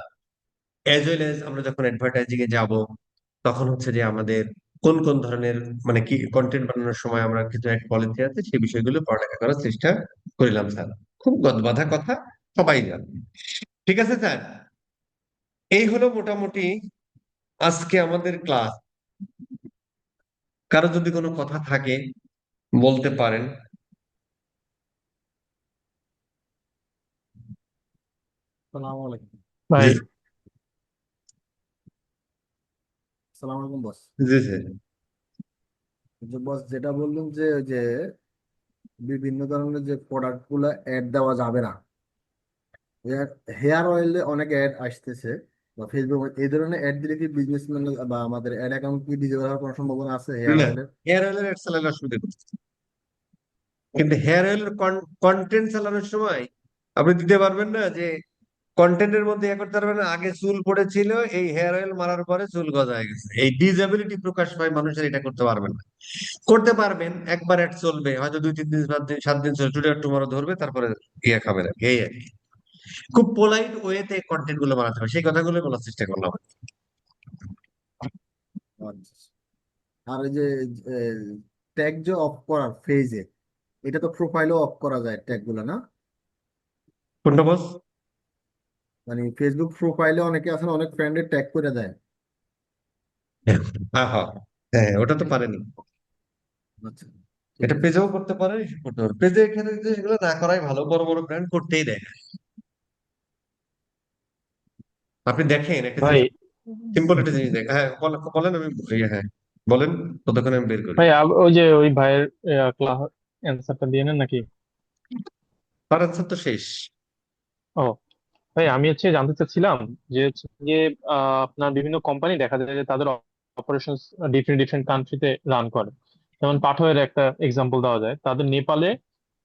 অ্যাজ ওয়েল এজ আমরা যখন অ্যাডভার্টাইজিং এ যাব, তখন হচ্ছে যে আমাদের কোন কোন ধরনের, মানে কি কন্টেন্ট বানানোর সময় আমরা কিছু এক পলিসি আছে, সেই বিষয়গুলো পড়ালেখা করার চেষ্টা করিলাম স্যার। খুব গদবাঁধা কথা, সবাই জানে। ঠিক আছে স্যার? এই হলো মোটামুটি আজকে আমাদের ক্লাস। কারো যদি কোনো কথা থাকে বলতে পারেন। সালাম আলাইকুম। জি ভাই। সালাম আলাইকুম বস। জি স্যার। যে বস যেটা বললেন যে বিভিন্ন ধরনের যে প্রোডাক্ট গুলো অ্যাড দেওয়া যাবে না, হেয়ার অয়েলে অনেক অ্যাড আসতেছে বা ফেসবুক, এই ধরনের অ্যাড দিলে কি বিজনেসম্যান বা আমাদের অ্যাড অ্যাকাউন্ট কি ডিজেবল হওয়ার কোনো সম্ভাবনা আছে হেয়ার না, অয়েলের? হেয়ার অয়েলের অ্যাড চালানোর অসুবিধা করছে, কিন্তু হেয়ার অয়েলের কন্টেন্ট চালানোর সময় আপনি দিতে পারবেন না যে কন্টেন্টের মধ্যে ইয়ে করতে পারবেন না, আগে চুল পড়েছিল, এই হেয়ার অয়েল মারার পরে চুল গজায় গেছে। এই ডিসএবিলিটি প্রকাশ পায় মানুষের, এটা করতে পারবেন না। করতে পারবেন একবার অ্যাড চলবে, হয়তো 2-3 দিন, 7 দিন, 7 দিন চলবে, টুডে টুমরো ধরবে, তারপরে ইয়ে খাবে না, এই আর কি। খুব পোলাইট ওয়েতে কন্টেন্ট গুলো বানাতে হবে, সেই কথাগুলো বলার চেষ্টা করলাম। আচ্ছা। আর এই যে ট্যাগ যে অফ করার ফেজে, এটা তো প্রোফাইলও অফ করা যায় ট্যাগ গুলো না? কোনটা বস? মানে ফেসবুক প্রোফাইলে অনেকে আছে না, অনেক ফ্রেন্ডের ট্যাগ করে দেয়। হ্যাঁ, হ্যাঁ, হ্যাঁ, হ্যাঁ, ওটা তো পারেনি। আচ্ছা, ঠিক এটা আছে। পেজেও করতে পারে, ইস্যু করতে পারে। পেজে এখানে যে এগুলো না করাই ভালো, বড় বড় ব্র্যান্ড করতেই দেয় না। আপনি দেখেন একটা ভাই জিনিস, সিম্পল একটা জিনিস দেখেন। হ্যাঁ, বলেন, আমি হ্যাঁ বলেন, ততক্ষণে আমি বের করি। ভাই ওই যে ওই ভাইয়ের ক্লাস অ্যান্সারটা দিয়ে নেন নাকি? তার আনসার তো শেষ। ও ভাই, আমি জানতে চাচ্ছিলাম যে আপনার বিভিন্ন কোম্পানি দেখা যায় যে তাদের অপারেশন ডিফারেন্ট ডিফারেন্ট কান্ট্রিতে রান করে। যেমন পাঠকের একটা এক্সাম্পল দেওয়া যায়, তাদের নেপালে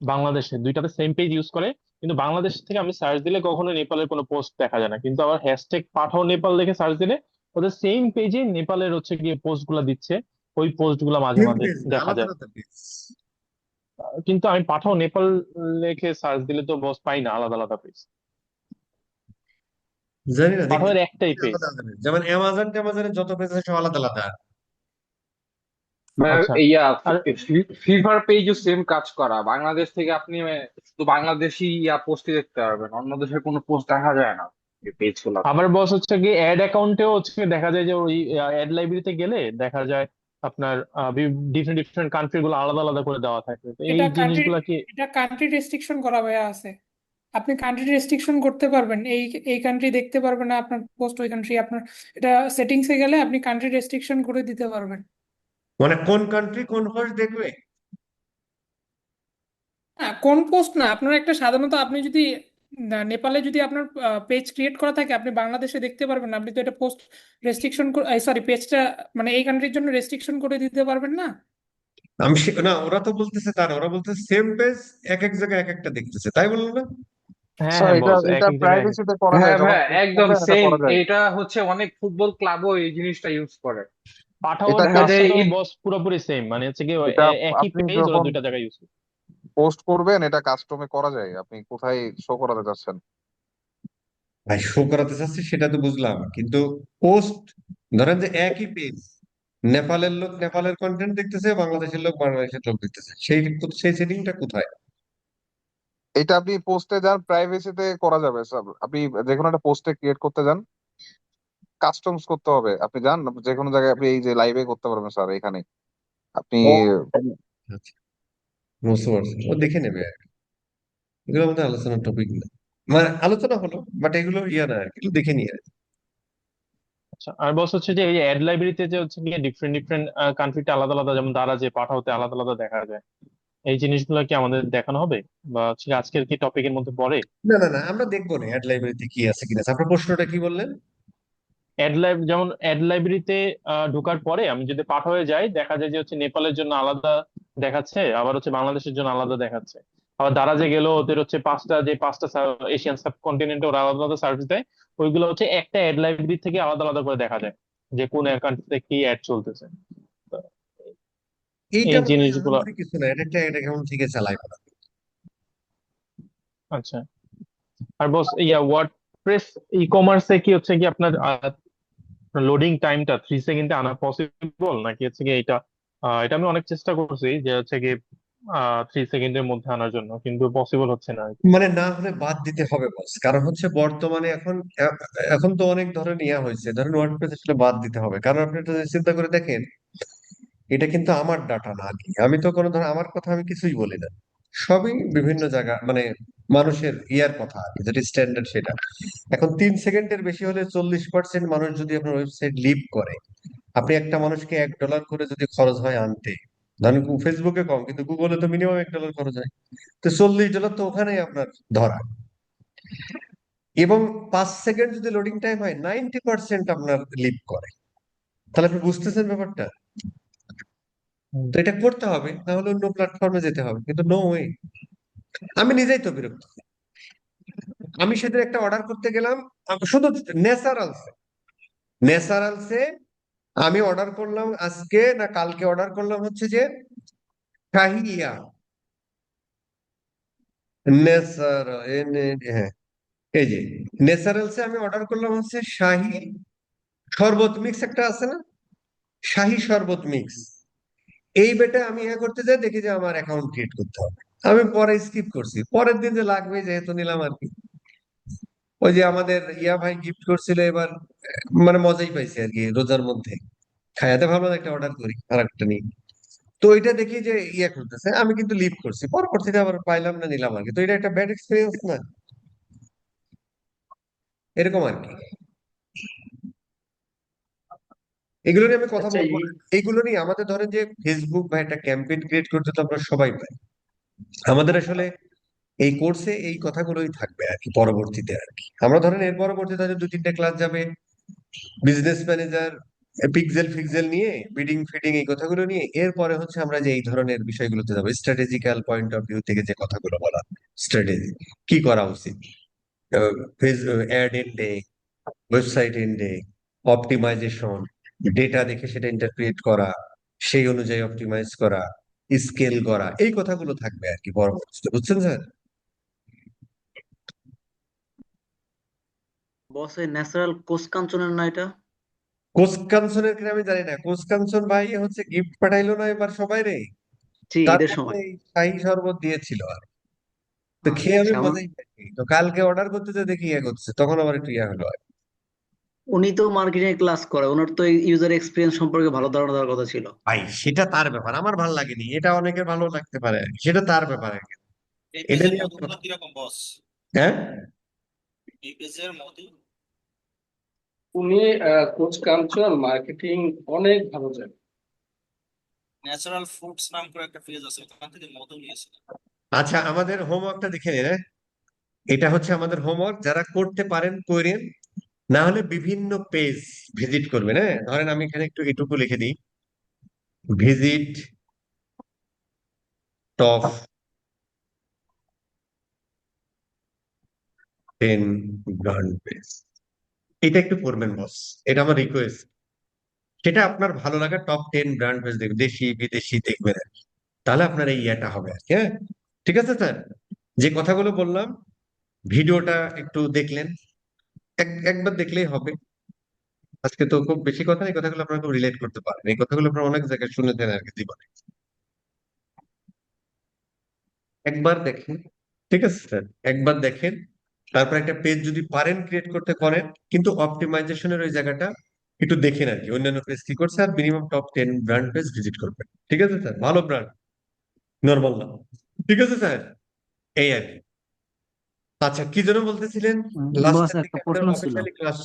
বাংলাদেশে দুইটাতে সেম পেজ ইউজ করে, কিন্তু বাংলাদেশ থেকে আমি সার্চ দিলে কখনো নেপালের কোনো পোস্ট দেখা যায় না, কিন্তু আবার হ্যাশট্যাগ পাঠাও নেপাল লিখে সার্চ দিলে ওদের সেম পেজে নেপালের গিয়ে পোস্ট গুলা দিচ্ছে। ওই পোস্ট গুলা মাঝে সেম মাঝে পেজ না, দেখা আলাদা যায়। আলাদা পেজ। কিন্তু আমি পাঠাও নেপাল লিখে সার্চ দিলে তো বস পাই না, আলাদা আলাদা পেজ। জানি না, দেখতে পাঠাওয়ের একটাই পেজ। আলাদা আলাদা page। যেমন অ্যামাজন ট্যামাজনের যত পেজ আছে সব আলাদা আলাদা। মানে আচ্ছা। ইয়া আর ফিভার পেজও সেম কাজ করা, বাংলাদেশ থেকে আপনি শুধু বাংলাদেশি পোস্টই দেখতে পারবেন, অন্য দেশের কোনো পোস্ট দেখা যায় না এই পেজ গুলাতে। আবার বস কি অ্যাড অ্যাকাউন্টেও দেখা যায় যে ওই অ্যাড লাইব্রেরিতে গেলে দেখা যায় আপনার ডিফারেন্ট ডিফারেন্ট কান্ট্রি গুলো আলাদা আলাদা করে দেওয়া থাকে, তো এই এটা কান্ট্রি জিনিসগুলা কি? এটা কান্ট্রি রেস্ট্রিকশন করা হয়ে আছে। আপনি কান্ট্রি রেস্ট্রিকশন করতে পারবেন, এই এই কান্ট্রি দেখতে পারবেন না আপনার পোস্ট, ওই কান্ট্রি আপনার। এটা সেটিংসে গেলে আপনি কান্ট্রি রেস্ট্রিকশন করে দিতে পারবেন। মানে কোন কান্ট্রি কোন হোস্ট দেখবে? হ্যাঁ, কোন পোস্ট না, আপনার একটা সাধারণত আপনি যদি নেপালে যদি আপনার পেজ ক্রিয়েট করা থাকে, আপনি বাংলাদেশে দেখতে পারবেন না। আপনি তো এটা পোস্ট রেস্ট্রিকশন, সরি পেজটা মানে এই কান্ট্রির জন্য রেস্ট্রিকশন করে দিতে পারবেন না। না, ওরা তো বলতেছে, ওরা বলতেছে সেম পেজ এক এক জায়গায় এক একটা দেখতেছে, তাই বললো না? হ্যাঁ স্যার হ্যাঁ এটা বস, এক এটা এক জায়গায় প্রাইভেসিতে করা যায়, হ্যাঁ যখন ভাই, পোস্ট একদম করবেন এটা সেম। করা যায়। এটা হচ্ছে অনেক ফুটবল ক্লাবও এই জিনিসটা ইউজ করে। পাঠাওয়ার এটা দেখা যায় কাজটা তো বস পুরোপুরি সেম, মানে হচ্ছে কি এটা একই আপনি পেজ ওরা যখন দুইটা জায়গায় ইউজ করে। পোস্ট করবেন এটা কাস্টমে করা যায়, আপনি কোথায় শো করাতে চাচ্ছেন। ভাই শো করাতে চাচ্ছি সেটা তো বুঝলাম, কিন্তু পোস্ট ধরেন যে একই পেজ, নেপালের লোক নেপালের কন্টেন্ট দেখতেছে, বাংলাদেশের লোক বাংলাদেশের লোক দেখতেছে, সেই সেটিংটা কোথায়? এটা আপনি পোস্টে যান, প্রাইভেসিতে করা যাবে স্যার। আপনি যে কোনো একটা পোস্টে ক্রিয়েট করতে যান, কাস্টমস করতে হবে, আপনি যান যে কোনো জায়গায়, আপনি এই যে লাইভে করতে পারবেন স্যার এখানে আপনি। ও আচ্ছা, বুঝতে পারছি, ও দেখে নেবে আর কি। এগুলো আমাদের আলোচনার টপিক না, মানে আলোচনা হলো, বাট এগুলো ইয়া না আর কি, এগুলো দেখে নিয়ে আর কি। আচ্ছা, আর বস হচ্ছে যে এই অ্যাড লাইব্রেরিতে যে হচ্ছে গিয়ে ডিফারেন্ট ডিফারেন্ট কান্ট্রিতে আলাদা আলাদা, যেমন দ্বারা যে পাঠাওতে আলাদা আলাদা দেখা যায়, এই জিনিসগুলো কি আমাদের দেখানো হবে, বা হচ্ছে কি আজকের কি টপিকের মধ্যে পড়ে? না না না, আমরা দেখবো না অ্যাড লাইব্রেরিতে কি আছে কিনা আছে। আপনার প্রশ্নটা কি বললেন? যেমন অ্যাড লাইব্রেরিতে ঢোকার পরে আমি যদি পাঠাওয়ে যাই, দেখা যায় যে হচ্ছে নেপালের জন্য আলাদা দেখাচ্ছে, আবার হচ্ছে বাংলাদেশের জন্য আলাদা দেখাচ্ছে। আবার দারাজে গেলেও ওদের হচ্ছে পাঁচটা এশিয়ান সাবকন্টিনেন্টে ওরা আলাদা আলাদা সার্ভিস দেয়। ওইগুলো হচ্ছে একটা অ্যাড লাইব্রেরি থেকে আলাদা আলাদা করে দেখা যায় যে কোন কান্ট্রিতে কি অ্যাড চলতেছে। তো এইটা এই মনে হয় জিনিসগুলো। আহামরি কিছু না, এটা একটা অ্যাকাউন্ট থেকে চালাই করা। আচ্ছা, আর বস ওয়ার্ডপ্রেস ই কমার্সে কি হচ্ছে কি আপনার লোডিং টাইমটা 3 সেকেন্ডে আনা পসিবল, নাকি হচ্ছে কি এটা এটা আমি অনেক চেষ্টা করছি যে হচ্ছে কি 3 সেকেন্ডের মধ্যে আনার জন্য, কিন্তু পসিবল হচ্ছে না আর কি। মানে না হলে বাদ দিতে হবে বস, কারণ হচ্ছে বর্তমানে এখন তো অনেক ধরনের ইয়া হয়েছে, ধরেন ওয়ার্ডপ্রেস আসলে বাদ দিতে হবে, কারণ আপনি একটা জিনিস চিন্তা করে দেখেন, এটা কিন্তু আমার ডাটা না আর কি, আমি তো কোনো ধর আমার কথা আমি কিছুই বলি না, সবই বিভিন্ন জায়গা মানে মানুষের ইয়ার কথা আর কি, যেটা স্ট্যান্ডার্ড সেটা। এখন 3 সেকেন্ডের বেশি হলে 40% মানুষ যদি আপনার ওয়েবসাইট লিভ করে, আপনি একটা মানুষকে $1 করে যদি খরচ হয় আনতে, ধরেন ফেসবুকে কম কিন্তু গুগলে তো মিনিমাম $1 খরচ হয়, তো $40 তো ওখানেই আপনার ধরা। এবং 5 সেকেন্ড যদি লোডিং টাইম হয়, 90% আপনার লিভ করে। তাহলে আপনি বুঝতেছেন ব্যাপারটা? হুম। তো এটা করতে হবে, তাহলে অন্য প্ল্যাটফর্মে যেতে হবে, কিন্তু নো ওয়ে। আমি নিজেই তো বিরক্ত। আমি সেদিন একটা অর্ডার করতে গেলাম, শুধু ন্যাচারালসে ন্যাচারালসে আমি অর্ডার করলাম আজকে না কালকে, অর্ডার করলাম হচ্ছে যে শাহিয়া নেসার হ্যাঁ, এই যে ন্যাচারালসে আমি অর্ডার করলাম হচ্ছে শাহি শরবত মিক্স, একটা আছে না, শাহি শরবত মিক্স। এই বেটা আমি করতে যাই, দেখি যে আমার অ্যাকাউন্ট ক্রিয়েট করতে হবে। আমি পরে স্কিপ করছি, পরের দিন যে লাগবে যেহেতু নিলাম আর কি। ওই যে আমাদের ইয়া ভাই গিফট করছিল এবার, মানে মজাই পাইছে আর কি, রোজার মধ্যে খায়াতে ভাবলাম একটা অর্ডার করি আর একটা নিই। তো এটা দেখি যে করতেছে, আমি কিন্তু লিভ করছি, পরবর্তীতে আবার পাইলাম না, নিলাম আর কি। তো এটা একটা ব্যাড এক্সপিরিয়েন্স না, এরকম আর কি। এগুলো নিয়ে আমি কথা আচ্ছা বলবো না, এইগুলো নিয়ে আমাদের ধরেন যে ফেসবুক বা একটা ক্যাম্পেইন ক্রিয়েট করতে তো আমরা সবাই পাই। আমাদের আসলে এই কোর্সে এই কথাগুলোই থাকবে আর কি, পরবর্তীতে আর কি আমরা ধরেন এর পরবর্তীতে হয়তো 2-3টা ক্লাস যাবে বিজনেস ম্যানেজার, পিক্সেল ফিক্সেল নিয়ে, বিডিং ফিডিং এই কথাগুলো নিয়ে। এরপরে হচ্ছে আমরা যে এই ধরনের বিষয়গুলোতে যাবো, স্ট্র্যাটেজিক্যাল পয়েন্ট অফ ভিউ থেকে যে কথাগুলো বলা, স্ট্র্যাটেজি কি করা উচিত, অ্যাড এন্ডে, ওয়েবসাইট এন্ডে, অপটিমাইজেশন, ডেটা দেখে সেটা ইন্টারপ্রিট করা, সেই অনুযায়ী অপটিমাইজ করা, স্কেল করা, এই কথাগুলো থাকবে আর কি পরবর্তীতে, বুঝছেন স্যার? বস এই ন্যাচারাল কোষ কাঞ্চনের না এটা? কোচ কাঞ্চনের কিনা আমি জানি না, কোচ কাঞ্চন ভাই হচ্ছে গিফট পাঠাইলো না এবার সবাই রে, জি, তার ঈদের মধ্যে সময়। এই শাহী শরবত দিয়েছিল আর, তো খেয়ে আমি আচ্ছা, মজাই পাইনি। তো কালকে অর্ডার করতে যে দেখি করছে, তখন আবার একটু হলো আর কি। উনি তো মার্কেটিং ক্লাস করে, ওনার তো ইউজার এক্সপিরিয়েন্স সম্পর্কে ভালো ধারণা দেওয়ার কথা ছিল। ভাই সেটা তার ব্যাপার, আমার ভালো লাগেনি, এটা অনেকের ভালো লাগতে পারে আর কি, সেটা তার ব্যাপার আর কি। এই এটা পেজের নিয়ে আমি মধুগুলো কিরকম বস? হ্যাঁ, এই পেজের মধু। উনি কোচ কাঞ্চন মার্কেটিং অনেক ভালো জানেন। ন্যাচারাল ফ্রুটস নাম করে একটা পেজ আছে, ওখান থেকে মধু নিয়েছিলাম। আচ্ছা আমাদের হোমওয়ার্কটা দেখে নিন, হ্যাঁ? এটা হচ্ছে আমাদের হোমওয়ার্ক, যারা করতে পারেন করেন, না হলে বিভিন্ন পেজ ভিজিট করবেন। হ্যাঁ, ধরেন আমি এখানে একটু এটুকু লিখে দিই, ভিজিট টপ 10 ব্র্যান্ড পেজ, এটা একটু করবেন বস, এটা আমার রিকোয়েস্ট। সেটা আপনার ভালো লাগা টপ 10 ব্র্যান্ড পেজ দেখবেন, দেশি বিদেশি দেখবেন আর কি। তাহলে আপনার এই ইয়েটা হবে আর কি, হ্যাঁ। ঠিক আছে স্যার, যে কথাগুলো বললাম ভিডিওটা একটু দেখলেন, একবার দেখলেই হবে। আজকে তো খুব বেশি কথা, এই কথাগুলো আপনারা খুব রিলেট করতে পারেন, এই কথাগুলো আপনারা অনেক জায়গায় শুনেছেন আর কি জীবনে। একবার দেখেন, ঠিক আছে স্যার, একবার দেখেন। তারপর একটা পেজ যদি পারেন ক্রিয়েট করতে করেন, কিন্তু অপটিমাইজেশনের ওই জায়গাটা একটু দেখেন আর কি, অন্যান্য পেজ কি করছে, আর minimum top 10 brand page visit করবেন। ঠিক আছে স্যার, ভালো ব্র্যান্ড, নর্মাল না। ঠিক আছে স্যার, এই আর কি। আচ্ছা, কি যেন বলতেছিলেন, বস লাস্টের একটা দিকে আপনার প্রশ্ন ছিল। Officially class